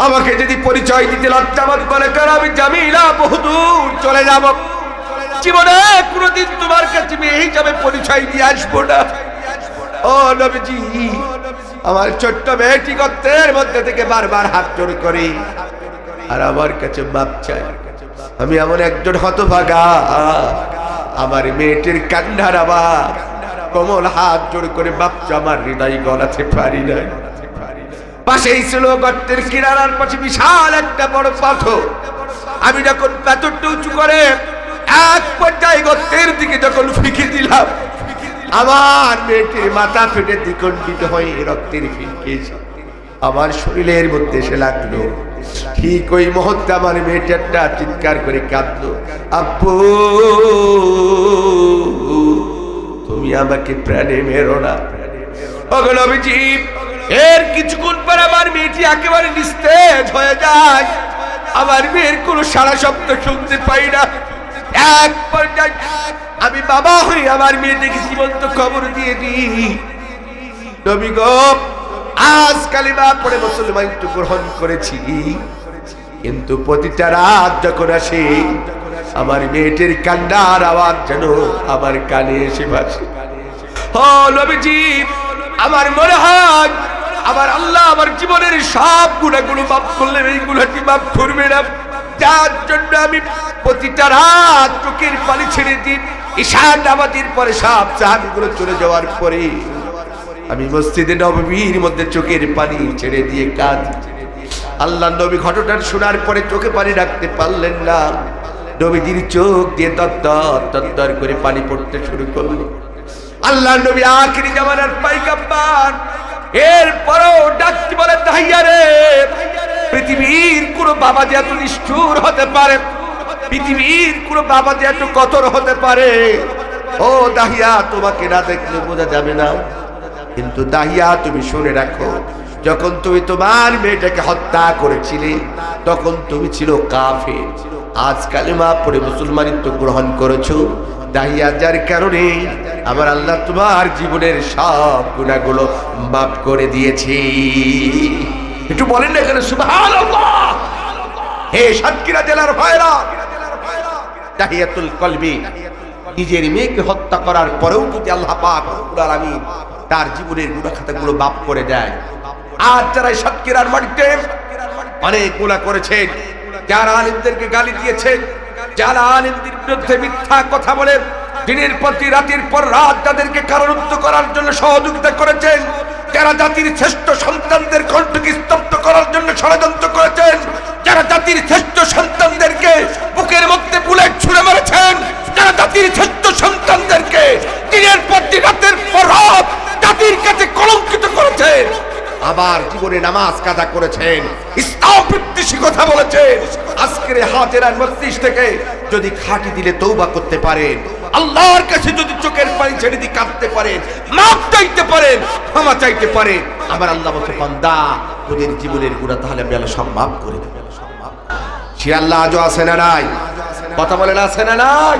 আমাকে যদি পরিচয় দিতে লজ্জাবোধ মনে করো, আমি জামিলা বহুদূর চলে যাব, জীবনে কোনোদিন তোমার কাছে মেয়ে হিসাবে পরিচয় দিয়ে আসবো না। ও নবীজি, আমার ছোট্ট মেয়েটি গর্তের মধ্যে থেকে বারবার হাত জোড় করে আর আমার কাছে মাপ চাই। আমি এমন একজন হতভাগা, আমার মেয়েটির কান্নার আওয়াজ কোমল হাত জোড় করে বাপচা আমার হৃদয় গলাতে পারি না। পাশেই ছিল গর্তের কিনারার পাশে বিশাল একটা বড় পাথর। আমি যখন পাথরটা উঁচু করে গর্তের দিকে যখন ফিকে দিলাম, আমার মেয়েটির মাথা ফেটে দ্বিখণ্ডিত হয়ে রক্তের ফিনকে আমার শরীরের মধ্যে এসে লাগলো। ঠিক ওই মুহূর্তে আমার মেয়েটা চিৎকার করে কাঁদলো, আব্বু তুমি আমাকে প্রাণে মেরো না। ওগো নবীজি, এর কিছুক্ষণ পর আমার মেয়েটি একেবারে নিস্তেজ হয়ে যায়। আমার মেয়ের কোনো সারা শব্দ শুনতে পাই না। এক পর্যায়ে আমি বাবা হই আমার মেয়েটাকে জীবন্ত খবর দিয়ে দিই, নবী গো, আজ কালিমা পড়ে মুসলমান গ্রহণ করেছি, কিন্তু প্রতিটা রাত যখন আসে আমার মেয়েটির কান্নার আওয়াজ যেন আমার কানে এসে ভাসে। ও নবীজি, আমার মনে হয় আমার আল্লাহ আমার জীবনের সব গুনাহগুলো মাফ করলে এই গুনাহটি মাফ করবে না, যার জন্য আমি প্রতিটা রাত চোখের পানি ছেড়ে দিই। ঈশার নামাজের পরে সব সাহাবীগুলো চলে যাওয়ার পরে আমি মসজিদে নববীর মধ্যে চোখের পানি ছেড়ে দিয়ে কাঁদি। আল্লাহ নবী ঘটনা শোনার পরে চোখে পানি রাখতে পারলেন না। নবীজির চোখ দিয়ে তত্তর করে পানি পড়তে শুরু করলো। আল্লাহ নবী আখিরি জামানার পয়গম্বর, এরপরও ডাকতে বলে, দাহিয়া রে, পৃথিবীর কোন বাবা যে এত নিষ্ঠুর হতে পারে, পৃথিবীর কোন বাবা যে এত কঠোর হতে পারে। ও দাহিয়া, তোমাকে না দেখলে বোঝা যাবে না, কিন্তু দাহিয়া তুমি শুনে রাখো, যখন তুমি তোমার মেয়েটাকে হত্যা করেছিলে তখন তুমি ছিল কাফের। আজ কালেমা পড়ে মুসলমানিত্ব গ্রহণ করেছো, দাহিয়া, যার কারণে আমার আল্লাহ তোমার জীবনের সব গুনাহগুলো মাফ করে দিয়েছি। একটু বলেন না কেন সুবহানাল্লাহ। হে সাতক্ষীরা জেলার ভাইরা, দাহিয়াতুল কলবি নিজের মেয়েকে হত্যা করার পরেও যদি আল্লাহ পাক রব্বুল আলামিন তার জীবনের গুনাহ খাতাগুলো মাফ করে দেয়। আর যারা সাতক্ষীরার মাটিতে অনেক গুনাহ করেছেন, যারা আলেমদেরকে গালি দিয়েছেন, যারা আলেমদের বিরুদ্ধে মিথ্যা কথা বলে দিনের প্রতি রাতের পর রাত তাদেরকে কারারুদ্ধ করার জন্য সহযোগিতা করেছেন, যারা জাতির শ্রেষ্ঠ সন্তানদের কণ্ঠকে স্তব্ধ করার জন্য ষড়যন্ত্র করেছেন, যারা জাতির শ্রেষ্ঠ সন্তানদেরকে বুকের মধ্যে বুলেট ছুঁড়ে মেরেছেন, যারা জাতির শ্রেষ্ঠ সন্তানদেরকে দিনের প্রতি রাতের পর রাত জাতির কাছে কলঙ্কিত করেছেন, আবার জীবনে নামাজ কাজা করেছেন, ইসলাম বিদ্বেষী কথা বলেছেন, আজকের হাজেরার মজলিস থেকে যদি খাঁটি দিলে তওবা করতে পারেন, আল্লাহর কাছে যদি চোখের পানি ছেড়ে দিয়ে কাঁদতে পারেন, মাফ চাইতে পারেন, ক্ষমা চাইতে পারেন, আমার আল্লাহ বলছে, বান্দা তোদের জীবনের গুনাহ তাহলে আমি আল্লাহ সব মাফ করে দেব। সে আল্লাহ আজও আছে না নাই? কথা বলেন, আছে না নাই?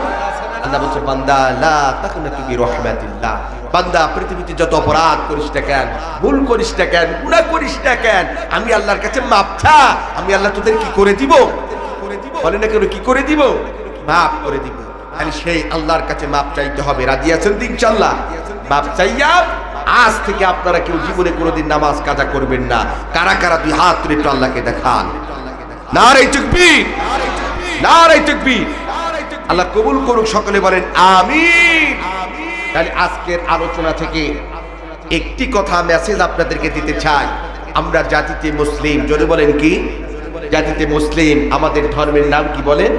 আল্লাহ বলছে, বান্দা লা তাকনাতু বিরহমাতিল্লাহ, বান্দা পৃথিবীতে যত অপরাধ করিস না কেন, ভুল করিস না কেন, গুনাহ করিস না কেন, আমি আল্লাহর কাছে মাপ চা, আমি আল্লাহ তোদের কি করে দিব? বলেন না কেন, কি করে দিব? মাফ করে দিব। তাহলে সেই আল্লাহর কাছে মাপ চাইতে হবে। রাজি আছেন তো ইনশাআল্লাহ? মাপ চাইয়া আজ থেকে আপনারা কেউ জীবনে কোনোদিন নামাজ কাজা করবেন না। কারা কারা দুই হাত তুলে একটু আল্লাহকে দেখান। নারে তাকবীর, নারে তাকবীর। আল্লাহ কবুল করুক, সকলে বলেন আমিন। তাহলে আজকের আলোচনা থেকে একটি কথা মেসেজ আপনাদেরকে দিতে চাই। আমরা জাতিতে মুসলিম, জোরে বলেন কি? জাতিতে মুসলিম। আমাদের ধর্মের নাম কি বলেন?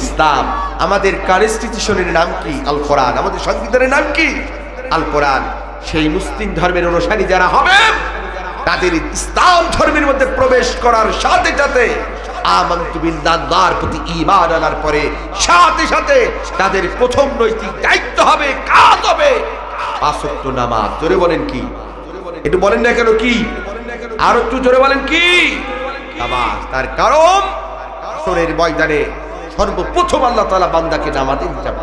ইসলাম। আমাদের কনস্টিটিউশনের নাম কি? আল কোরআন। আমাদের সংবিধানের নাম কি? আল কোরআন। সেই মুসলিম ধর্মের অনুসারী যারা হবে তাদের ইসলাম ধর্মের মধ্যে প্রবেশ করার সাথে সাথে আমানতু বিল্লাহর প্রতি ঈমান আনার পরে সাথে সাথে তাদের প্রথম নৈতিক দায়িত্ব হবে, কাজ হবে পাঁচ ওয়াক্ত নামাজ। জোরে বলেন কি? একটু বলেন না কেন কি? আর একটু জোরে বলেন কি? নামাজ। তার কারণ হাসরের ময়দানে সর্বপ্রথম আল্লাহ তাআলা বান্দাকে নামাজের হিসাব,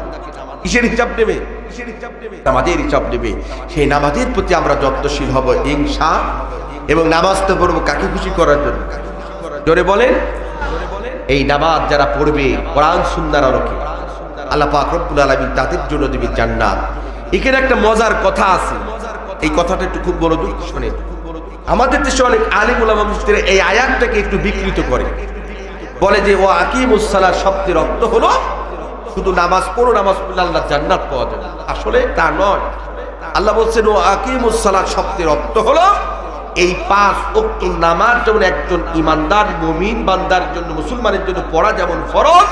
কিসের হিসাব নেবে? নামাজের হিসাব নেবে। সেই নামাজের প্রতি আমরা যত্নশীল হব ইনশাআল্লাহ। এবং নামাজ তো পড়বো কাকে খুশি করার জন্য? জোরে বলেন। এই নামাজ যারা পড়বে কোরআন সুন্নাহর আলোকে আল্লাহ পাক রব্বুল আলামিন তাদের জন্য দিবেন জান্নাত। এখানে একটা মজার কথা আছে, এই কথাটা একটু খুব মনোযোগ শুনে। আমাদের দেশে অনেক আলিম উলামা মুফতিরা এই আয়াতটাকে একটু বিকৃত করে, বলে যে ও আকিমুস সালাত শব্দের অর্থ হলো শুধু নামাজ পড়ো, নামাজ পড়লে আল্লাহ জান্নাত পাওয়া যাবে। আসলে তা নয়। আল্লাহ বলছেন ও আকিমুস সালাত শব্দের অর্থ হলো এই পাঁচ ওয়াক্ত নামাজ যেমন একজন ইমানদার মুমিন বান্দার জন্য, মুসলমানের জন্য পড়া যেমন ফরজ,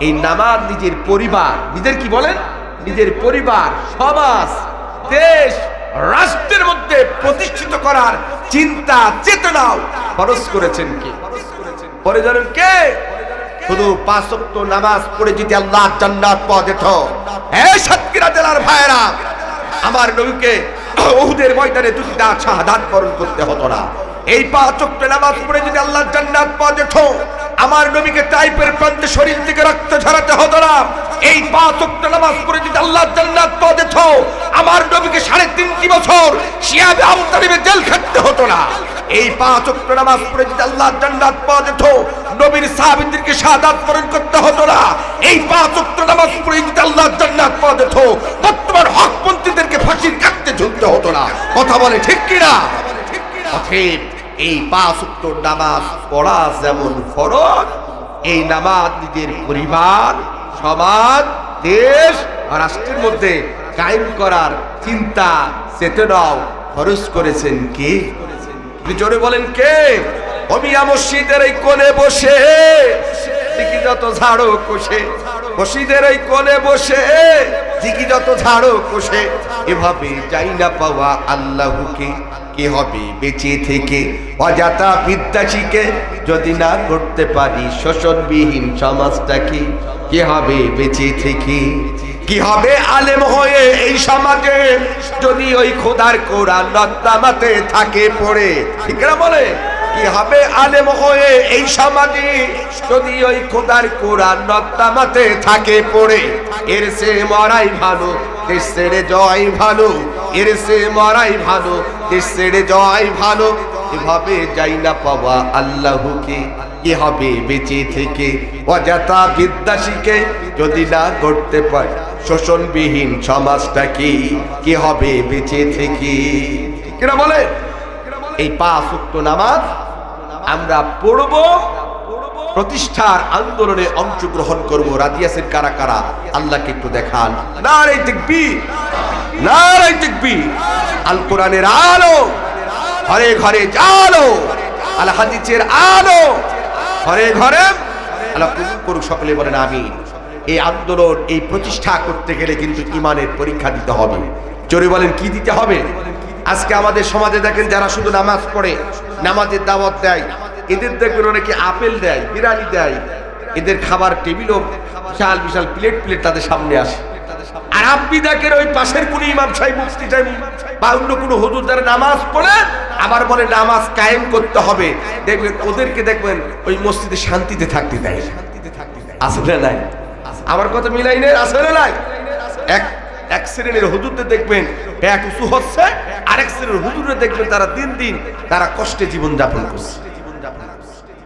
এই নামাজ নিজের পরিবার, নিজের কি বলেন, নিজের পরিবার, সমাজ, দেশ, রাষ্ট্রের মধ্যে প্রতিষ্ঠিত করার চিন্তা চেতনাও ফরজ করেছেন কে? পরে জানেন কে? শুধু 5 ওয়াক্ত নামাজ পড়ে যদি আল্লাহ জান্নাত পাওয়া যেত, এই সাতক্ষীরা জেলার ভাইরা, আমার নবীকে উহুদের ময়দানে 2টা শাহাদাত বরণ করতে হতো না। এই 5 ওয়াক্ত নামাজ পড়ে যদি আল্লাহ জান্নাত পাওয়া যেত, আমার নবীকে টাইপের প্রান্তে শরীর থেকে রক্ত ঝরাতে হতো না। এই 5 ওয়াক্ত নামাজ পড়ে যদি আল্লাহ জান্নাত পাওয়া যেত, আমার নবীকে 3.5 বছর শিয়াবে আবু তালিবে জেল খাটতে হতো না। এই 5 ওয়াক্ত নামাজ পড়ে যদি আল্লাহ জান্নাত পাওয়া যেত, নবীর সাহাবীদেরকে শাহাদাত বরণ করতে হতো না। এই 5 ওয়াক্ত নামাজ পড়ে যদি আল্লাহ জান্নাত পাওয়া যেত, বর্তমান হকপন্থীদেরকে ফাঁসির কাটতে ঝুলতে হতো না। কথা বলে ঠিক কিনা? অতএব এই 5 ওয়াক্ত নামাজ পড়া যেমন ফরজ, এই নামাজ নিজের পরিবার, সমাজ, দেশ, রাষ্ট্রের মধ্যে কায়েম করার চিন্তা চেতনাও ফরজ করেছেন কে? জোরে বলেন কে? অমিয়া মসজিদের এই কোণে বসে দিকি যত ঝাড়ো কোষে, মসজিদের এই কোণে বসে দিকি যত ঝাড়ো কোষে, এভাবে যাই না পাওয়া আল্লাহকে, কি হবে বেঁচে থেকে? অজাতা বিদ্যা শিখে যদি না করতে পারি শোষণবিহীন সমাজটাকে, কি হবে বেঁচে থেকে? কি হবে আলেম হয়ে এই সমাজে যদি ওই খোদার কোরআন নর্দমাতে থাকে পড়ে? ঠিক না বলে? কি হবে আলেম হয়ে এই সমাজে যদি ওই খোদার কোরআন নর্দমাতে থাকে পড়ে? এর সে মরাই ভালো, দেশ ছেড়ে জয় ভালো, এর সে মরাই ভালো, দেশ ছেড়ে জয় ভালো। এভাবে যাই না পাওয়া আল্লাহকে, কি হবে বেঁচে থেকে? অজাতা বিদ্যা শিখে যদি না করতে পারি শোষণবিহীন সমাজটাকে, কি হবে বেঁচে থেকে? কিনা বলে? এই 5 ওয়াক্ত নামাজ আমরা পড়ব, প্রতিষ্ঠার আন্দোলনে অংশগ্রহণ করব। রাজি আছেন কারা কারা? আল্লাহকে একটু দেখান। নারে তাকবীর, নারে তাকবীর। আল কোরআনের আলো ঘরে ঘরে জালো, আল হাদিসের আলো ঘরে ঘরে। আল্লাহ কবুল করুক, সকলে বলেন আমিন। এই আন্দোলন, এই প্রতিষ্ঠা করতে গেলে কিন্তু ঈমানের পরীক্ষা দিতে হবে। জোরে বলেন কি দিতে হবে? আজকে আমাদের সমাজে দেখেন যারা শুধু নামাজ পড়ে, নামাজের দাওয়াত দেয়, এদের দেখবেন অনেকে আপেল দেয়, বিরিয়ানি দেয়, এদের খাবার টেবিলও বিশাল বিশাল প্লেট প্লেট তাদের সামনে আসে। আর আপনি দেখেন ওই পাশের কোন ইমাম সাহেব, মুফতি সাহেব বা অন্য কোনো হুজুর যারা নামাজ পড়ে আবার বলে নামাজ কায়েম করতে হবে, দেখবেন ওদেরকে দেখবেন ওই মসজিদে শান্তিতে থাকতে দেয়। আসলে নাই? আমার কথা মিলাই নেই? আসলে নাই? এক শ্রেণীর হুজুরদের দেখবেন এক উঁচু হচ্ছে, আরেক শ্রেণীর হুজুরে দেখবেন তারা দিন দিন তারা কষ্টে জীবন যাপন করছে।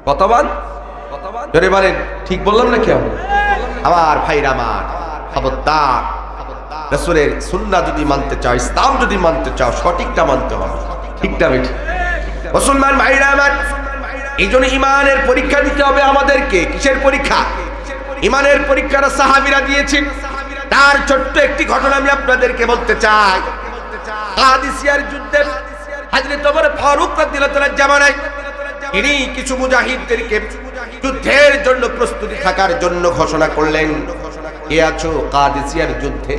কতবার ধরে বলেন ঠিক বললাম না কেউ? আমার ভাইরা আমার, খবরদার, রাসূলের সুন্নাহ যদি মানতে চাও, ইসলাম যদি মানতে চাও, সঠিকটা মানতে হবে। ঠিকটা বেঠি মুসলমান ভাইরা আমার, এই জন্য ইমানের পরীক্ষা দিতে হবে আমাদেরকে। কিসের পরীক্ষা? ইমানের পরীক্ষাটা সাহাবীরা দিয়েছেন। তার ছোট্ট একটি ঘটনা আমি আপনাদেরকে বলতে চাই। কাদিসিয়ার যুদ্ধে হযরত ওমর ফারুক রাদিয়াল্লাহু তাআলার জামানায় তিনি কিছু মুজাহিদদেরকে যুদ্ধের জন্য প্রস্তুতি থাকার জন্য ঘোষণা করলেন, কে আছো কাদিসিয়ার যুদ্ধে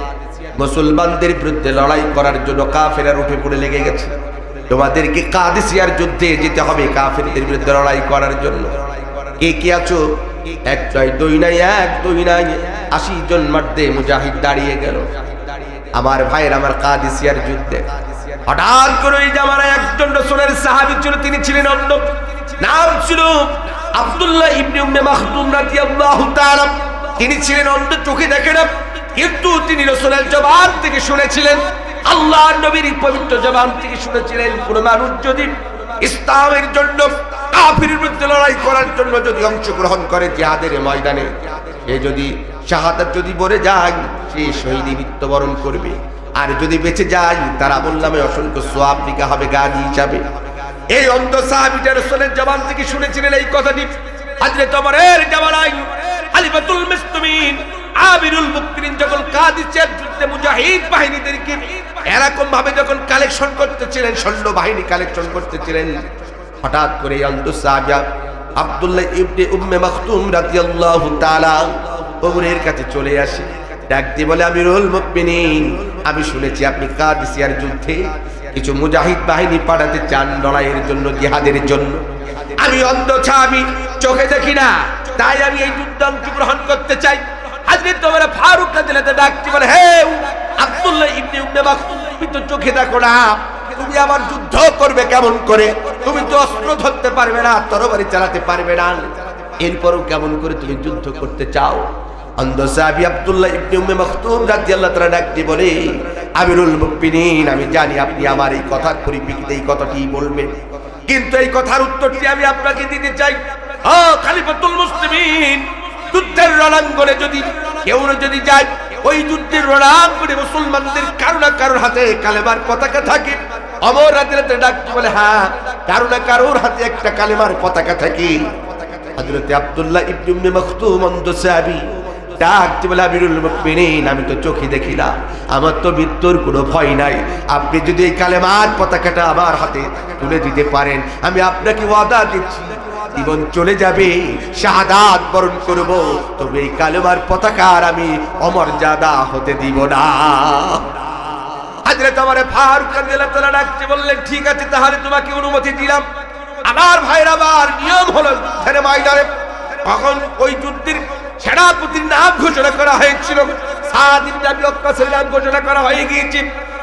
মুসলমানদের বিরুদ্ধে লড়াই করার জন্য? কাফেররা উঠে পড়ে লেগে গেছে, তোমাদেরকে কাদিসিয়ার যুদ্ধে যেতে হবে কাফেরদের বিরুদ্ধে লড়াই করার জন্য। কে কে আছো? এক নয়, দুই নয়, এক দুই নয়, 80 জন মর্দে মুজাহিদ দাঁড়িয়ে গেল। আমার ভাইয়ের আমার কাদিসিয়ার যুদ্ধে হঠাৎ করে ওই জামানায় একজন রাসূলের সাহাবী ছিল, তিনি ছিলেন অন্য, নাম ছিল আব্দুল্লাহ ইবনে উম্মে মাকতুম রাদিয়াল্লাহু তাআলা। তিনি ছিলেন অন্ধ, চোখে দেখে না, কিন্তু তিনি রাসূলের জবান থেকে শুনেছিলেন, আল্লাহর নবীর পবিত্র জবান থেকে শুনেছিলেন, কোন মানুষ যদি ইসলামের জন্য কাফিরের বিরুদ্ধে লড়াই করার জন্য যদি অংশগ্রহণ করে জিহাদের ময়দানে, সে যদি শাহাদাত যদি বলে যায়, সে শহীদ মৃত্যুবরণ করবে। আর যদি বেঁচে যায়, তারা বললামে অসংখ্য সওয়াব লিখা হবে গাজী হিসাবে। এই অন্ধ সাহাবীটা রাসূলের জবান থেকে শুনেছিলেন এই কথাটি। হযরত ওমরের জামানায় খলিফাতুল মুসলিমিন আমিরুল মুকমিনিন যখন কাদিসিয়ার যুদ্ধে মুজাহিদ বাহিনীদেরকে এরকম ভাবে যখন কালেকশন করতেছিলেন, সৈন্য বাহিনী কালেকশন করতেছিলেন, হঠাৎ করে অন্ধ সাহাবী আব্দুল্লাহ ইবনে উম্মে মাকতুম রাদিয়াল্লাহু তাআলা ওমরের কাছে চলে আসে, ডাক দিয়ে বলে, আমিরুল মুমিনিন, আমি শুনেছি আপনি কাদিসিয়ার যুদ্ধে কিছু মুজাহিদ বাহিনী পাঠাতে চান লড়াইয়ের জন্য, জিহাদের জন্য। আমি অন্ধ সাহাবী, চোখে দেখি না, তাই আমি এই যুদ্ধে অংশগ্রহণ করতে চাই। হযরত ওমর ফারুক রাদিয়াল্লাহু তাআলা ডাক দিয়ে বলে, হে আব্দুল্লাহ ইবনে উম্মে মাকতুম, তুমি তো চোখে দেখো না, তুমি আবার যুদ্ধ করবে কেমন করে? তুমি তো অস্ত্র ধরতে পারবে না, তরবারি চালাতে পারবে না, এরপরও কেমন করে তুমি যুদ্ধ করতে চাও? অন্ধ সাহাবী আব্দুল্লাহ ইবনে উম্মে মাকতুম রাদিয়াল্লাহু তাআলা ডাক দিয়ে বলে, আমিরুল মুমিনিন, আমি জানি আপনি আমার এই কথার পরিপ্রেক্ষিতে এই কথাটি বলবেন, কিন্তু এই কথার উত্তরটি আমি আপনাকে দিতে চাই। ও খলিফাতুল মুসলিমিন, যুদ্ধের রণাঙ্গনে যদি কেউ যদি যায়, ওই যুদ্ধের রণাঙ্গনে মুসলমানদের কারো না কারোর হাতে কালেমার পতাকা থাকে। ওমর রাদিয়াল্লাহু তাআলা ডাক দিয়ে বলে, হ্যাঁ, কারো না কারোর হাতে একটা কালেমার পতাকা থাকে। হযরত আব্দুল্লাহ ইবনে উম্মে মাকতুম অন্ধ সাহাবী ডাক দিয়ে বলে, আমিরুল মুমিনিন, আমি তো চোখে দেখি না, আমার তো মৃত্যুর কোনো ভয় নাই, আপনি যদি এই কালেমার পতাকাটা আমার হাতে তুলে দিতে পারেন, আমি আপনাকে ওয়াদা দিচ্ছি, জীবন চলে যাবে, শাহাদাত বরণ করব, তবে এই কালেমার পতাকার আমি অমর্যাদা হতে দিব না। হযরত ওমর ফারুক রাদিয়াল্লাহু তাআলা ডাক দিয়ে বললেন, ঠিক আছে, তাহলে তোমাকে অনুমতি দিলাম। আমার ভাইরা, আমার নিয়ম হলো যুদ্ধের ময়দানে তখন ওই যুদ্ধের সেনাপতির নাম ঘোষণা করা হয়েছিল, সাদ ইবনে আবি ওয়াক্কাসের নাম ঘোষণা করা হয়ে গিয়েছে,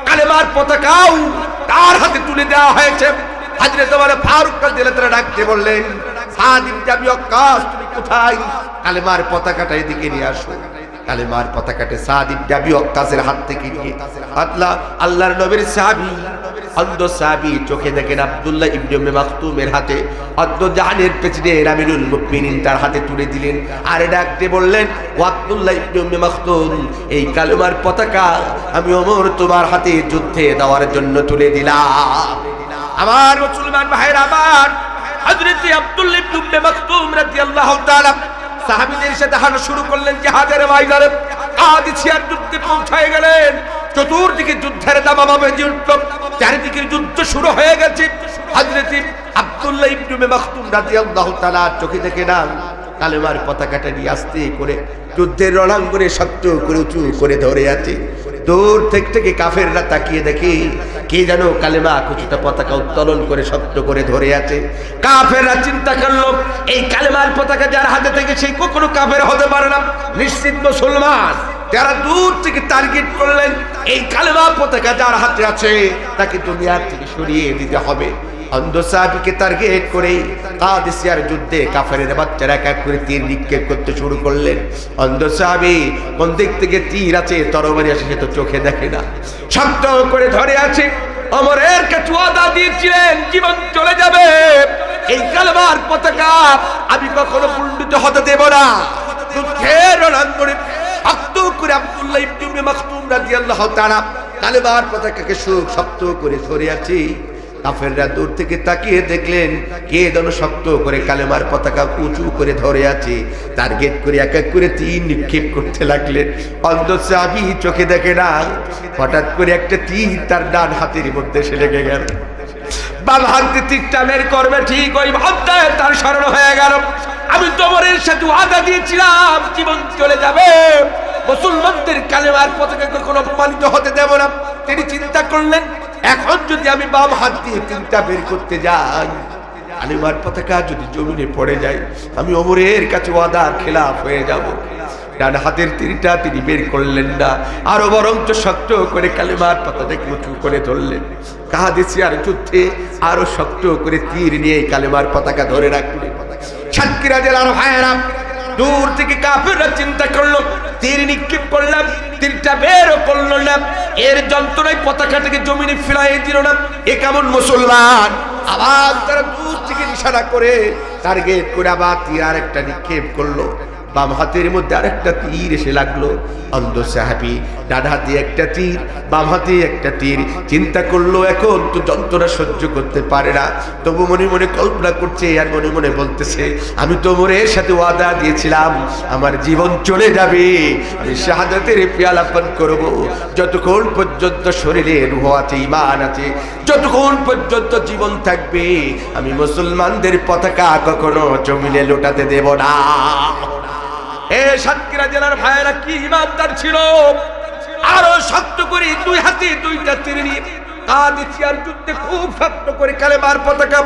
কালেমার পতাকাও তার হাতে তুলে দেওয়া হয়েছে। হযরত ওমর ফারুক রাদিয়াল্লাহু তাআলা ডাক দিয়ে বললেন, সাদ ইবনে আবি ওয়াক্কাস, তুমি কোথায়? কালেমার পতাকাটা এদিকে নিয়ে আসো। কালেমার পতাকাটা সাদ ইবনে আবি ওয়াক্কাসের হাত থেকে নিয়ে আল্লাহর নবীর সাহাবী অন্ধ সাহাবী চোখে দেখেন আব্দুল্লাহ ইবনে উম্মে মাকতুমের হাতে, অন্ধ জাহানের প্রেসিডেন্ট আমিরুল মুমিনিন তার হাতে তুলে দিলেন, আর ডাকতে বললেন, ও আব্দুল্লাহ ইবনে উম্মে মাকতুম, এই কালেমার পতাকা আমি ওমর তোমার হাতে যুদ্ধে দেওয়ার জন্য তুলে দিলাম। আমার মুসলমান ভাইরা, আমার হযরত আব্দুল্লাহ ইবনে উম্মে মাকতুম রাদিয়াল্লাহু তাআলা সাহাবীদের সাথে হাঁটা শুরু করলেন জিহাদের ময়দানে। কাদিসিয়ার যুদ্ধে পৌঁছে গেলেন, চতুর্দিকে যুদ্ধের দামামা বেজে উঠল, চারিদিকে যুদ্ধ শুরু হয়ে গেছে। হযরত আব্দুল্লাহ ইবনে উম্মে মাকতুম রাদিয়াল্লাহু তাআলা চোখে দেখে না, কালেমার পতাকাটা নিয়ে আস্তে করে যুদ্ধের রণাঙ্গনে শক্ত করে উঁচু করে ধরে আছে। দূর থেকে কাফেররা তাকিয়ে দেখে কে যেন কালেমা কুচিত পতাকা উত্তোলন করে শক্ত করে ধরে আছে। কাফেররা চিন্তা করলো, এই কালেমার পতাকা যার হাতে থেকে সেই কখনো কাফের হতে পারে না, নিশ্চিত মুসলমান। তারা দূর থেকে টার্গেট করলেন, এই কালেমা পতাকা যার হাতে আছে তাকে দুনিয়ার থেকে সরিয়ে দিতে হবে। অন্ধ সাহাবীকে টার্গেট করে কাদিসিয়ার যুদ্ধে কাফেরের বাচ্চারা এক এক করে তীর নিক্ষেপ করতে শুরু করলেন। অন্ধ সাহাবী কোন দিক থেকে তীর আছে, তরবারি আছে, সে তো চোখে দেখে না, শক্ত করে ধরে আছে। ওমরের কাছে ওয়াদা দিয়েছিলেন, জীবন চলে যাবে, এই কালেমার পতাকা আমি কখনো পণ্ডিত হতে দেব না। যুদ্ধের রণাঙ্গনে শক্ত করে আব্দুল্লাহ ইবনে উম্মে মাকতুম রাদিয়াল্লাহু তাআলা কালেমার পতাকাকে শক্ত করে ধরে আছে। কাফেররা দূর থেকে তাকিয়ে দেখলেন কে যেন শক্ত করে কালেমার পতাকা উঁচু করে ধরে আছে, টার্গেট করে এক এক করে তীর নিক্ষেপ করতে লাগলেন। অন্ধ সাহাবী চোখে দেখে না, হঠাৎ করে একটা তীর তার ডান হাতের মধ্যে এসে লেগে গেল। বাম হাতে তীরটা বের করবে, ঠিক ওই মুহূর্তে তার স্মরণ হয়ে গেল, আমি তোমার সাথে ওয়াদা দিয়েছিলাম জীবন চলে যাবে, মুসলমানদের কালেমার পতাকা কখনো অপমানিত হতে দেব না। তিনি চিন্তা করলেন, এখন যদি আমি বাম হাত দিয়ে তীরটা বের করতে যাই, কালেমার পতাকা যদি জমিনে পড়ে যায়, আমি ওমরের কাছে ওয়াদার খেলাফ হয়ে যাব। ডান হাতের তীরটা তিনি বের করলেন না, আরো বরঞ্চ শক্ত করে কালেমার পতাকাকে উঁচু করে ধরলেন। কাদিসিয়ার যুদ্ধে আরো শক্ত করে তীর নিয়ে কালেমার পতাকা ধরে রাখলেন। সাতক্ষীরা জেলার ভাইয়েরা, দূর থেকে কাফেররা চিন্তা করলো, তীর নিক্ষেপ করলাম, তীরটা বেরও করলো না, এর যন্ত্রণায় পতাকাটাকে জমিনে ফেলাই দিল না, এ কেমন মুসলমান। আবার তারা দূর থেকে নিশানা করে টার্গেট করে আবার তীর আরেকটা নিক্ষেপ করলো। বাম হাতের মধ্যে আরেকটা তীর এসে লাগলো। অন্ধ সাহাবী ডান হাতে একটা তীর, বাম হাতে একটা তীর। চিন্তা করলো এখন তো যন্ত্রণা সহ্য করতে পারে না, তবু মনে মনে কল্পনা করছে আর মনে মনে বলতেছে, আমি তো ওমরের সাথে ওয়াদা দিয়েছিলাম আমার জীবন চলে যাবে, আমি শাহাদাতের পেয়ালা পান করব, যতক্ষণ পর্যন্ত শরীরে রূহ আছে, ঈমান আছে, যতক্ষণ পর্যন্ত জীবন থাকবে আমি মুসলমানদের পতাকা কখনো জমিনে লোটাতে দেব না। এ সাতক্ষীরা জেলার ভাইয়েরা কি ইমানদার ছিল, আরো শক্ত করে দুই হাতে দুইটা তীর নিয়ে কাদিসিয়ার যুদ্ধে খুব শক্ত করে কালেমার পতাকা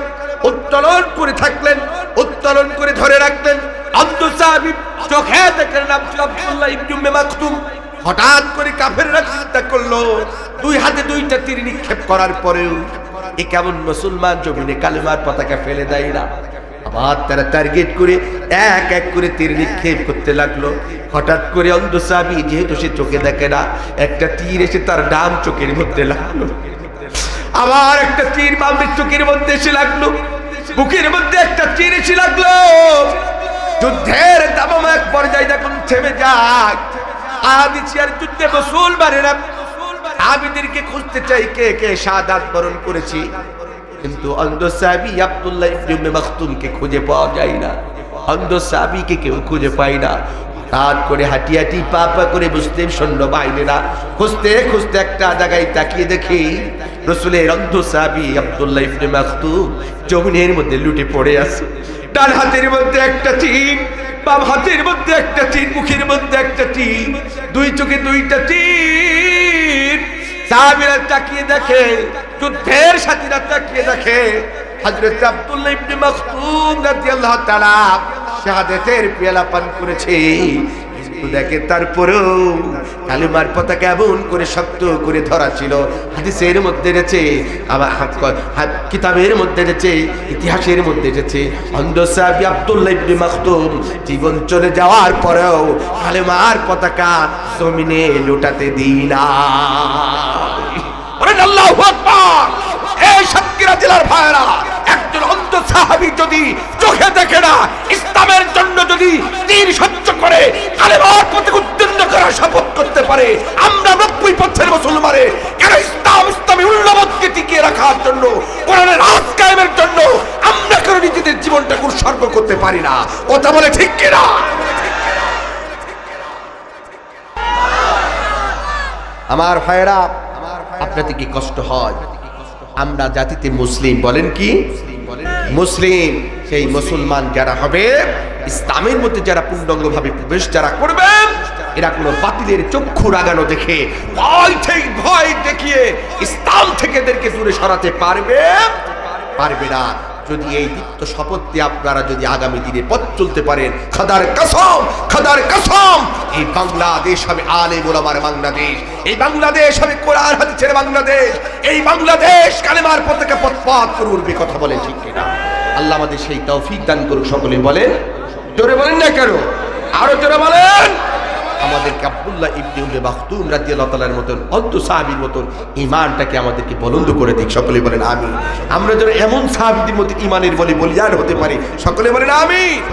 উত্তোলন করে থাকলেন, উত্তোলন করে ধরে রাখলেন। আব্দুল সাহাবী চোখে দেখলেন নাম ছিল আব্দুল্লাহ ইবনে উম্মে মাকতুম। হঠাৎ করে কাফেররা চিন্তা করলো দুই হাতে দুইটা তীর নিক্ষেপ করার পরেও এ কেমন মুসলমান জমিনে কালেমার পতাকা ফেলে দেয় না। আবার তারা টার্গেট করে এক এক করে তীর নিক্ষেপ করতে লাগলো। হঠাৎ করে অন্ধ সাহাবী যেহেতু সে চোখে দেখে না, একটা তীর এসে তার ডান চোখের মধ্যে লাগলো, আবার একটা তীর বামের চোখের মধ্যে এসে লাগলো, বুকের মধ্যে একটা তীর এসে লাগলো। যুদ্ধের দামামা এক পর্যায়ে যখন থেমে যায়, কাদিসিয়ার যুদ্ধে মুসলমানেরা সাহাবীদেরকে খুঁজতে চাই কে কে শাহাদাত বরণ করেছে, কিন্তু অন্ধ সাহাবী আব্দুল্লাহ ইবনে উম্মে মাকতুমকে খুঁজে পাওয়া যায় না, অন্ধ সাহাবীকে কেউ খুঁজে পায় না। হঠাৎ করে হাঁটি হাঁটি পা পা করে মুসলিম সৈন্য বাহিনীরা খুঁজতে খুঁজতে একটা জায়গায় তাকিয়ে দেখি রাসূলের অন্ধ সাহাবী আব্দুল্লাহ ইবনে মাকতুম জমিনের মধ্যে লুটে পড়ে আছে। ডান হাতের মধ্যে একটা তীর, বাম হাতের মধ্যে একটা তীর, মুখের মধ্যে একটা তীর, দুই চোখে দুইটা তীর। সাহাবীরা তাকিয়ে দেখে, যুদ্ধের সাথীরা তাকিয়ে দেখে হযরত আব্দুল্লাহ ইবনে মাকতুম রাদিয়াল্লাহু তাআলা শাহাদাতের পেয়ালা পান করেছে। কিন্তু দেখে তারপরেও কালেমার পতাকা এমন করে শক্ত করে ধরা ছিল। হাদিসের মধ্যে রয়েছে, আবার কিতাবের মধ্যে রয়েছে, ইতিহাসের মধ্যে রয়েছে, অন্ধ সাহাবী আব্দুল্লাহ ইবনে মাকতুম জীবন চলে যাওয়ার পরেও কালেমার পতাকা জমিনে লুটাতে দিনা। আল্লাহু আকবার। এই সাতক্ষীরা জেলার ভাইরা, একজন অন্ধ সাহাবী যদি চোখে দেখে না, ইসলামের জন্য যদি তীর সহ্য করে কালেমার পতাকা উত্তীর্ণ করার শপথ করতে পারে, আমরা 90 পথের মুসলমানে কেন ইসলামী মূল্যবোধকে টিকিয়ে রাখার জন্য, কোরআনের রাজ কায়েমের জন্য আমরা কেন নিজেদের জীবনটাকে উৎসর্গ করতে পারি না? কথা বলে ঠিক কিনা? আমার ভাইরা, আপনাদের কি কষ্ট হয়? আমরা জাতিতে মুসলিম, বলেন কি মুসলিম, সেই মুসলমান যারা হবে, ইসলামের মধ্যে যারা পূর্ণাঙ্গভাবে প্রবেশ যারা করবে, এরা কোনো বাতিলের চক্ষু রাগানো দেখে ভয় দেখিয়ে ইসলাম থেকে এদেরকে দূরে সরাতে পারবে না। যদি এই দীপ্ত শপথে আপনারা যদি আগামী দিনে পথ চলতে পারেন, খোদার কসম এই বাংলাদেশ হবে আলেম ওলামার বাংলাদেশ, এই বাংলাদেশ হবে কোরআন হাদিসের বাংলাদেশ, এই বাংলাদেশ কালেমার পতাকা পথ করে উঠবে। কথা বলেন ঠিক কিনা? আল্লাহ আমাদের সেই তৌফিক দান করুক। সকলে বলেন, জোরে বলেন না কেন, আরো জোরে বলেন। আমাদেরকে আব্দুল্লাহ ইবনে উম্মে মাকতুম রাদিয়াল্লাহু তাআলার মতন অন্ধ সাহাবীর মতন ঈমানটাকে আমাদেরকে বুলন্দ করে দিক। সকলে বলেন আমিন। আমরা যেন এমন সাহাবীদের মতো ঈমানের বলিয়ান হতে পারি। সকলে বলেন আমিন।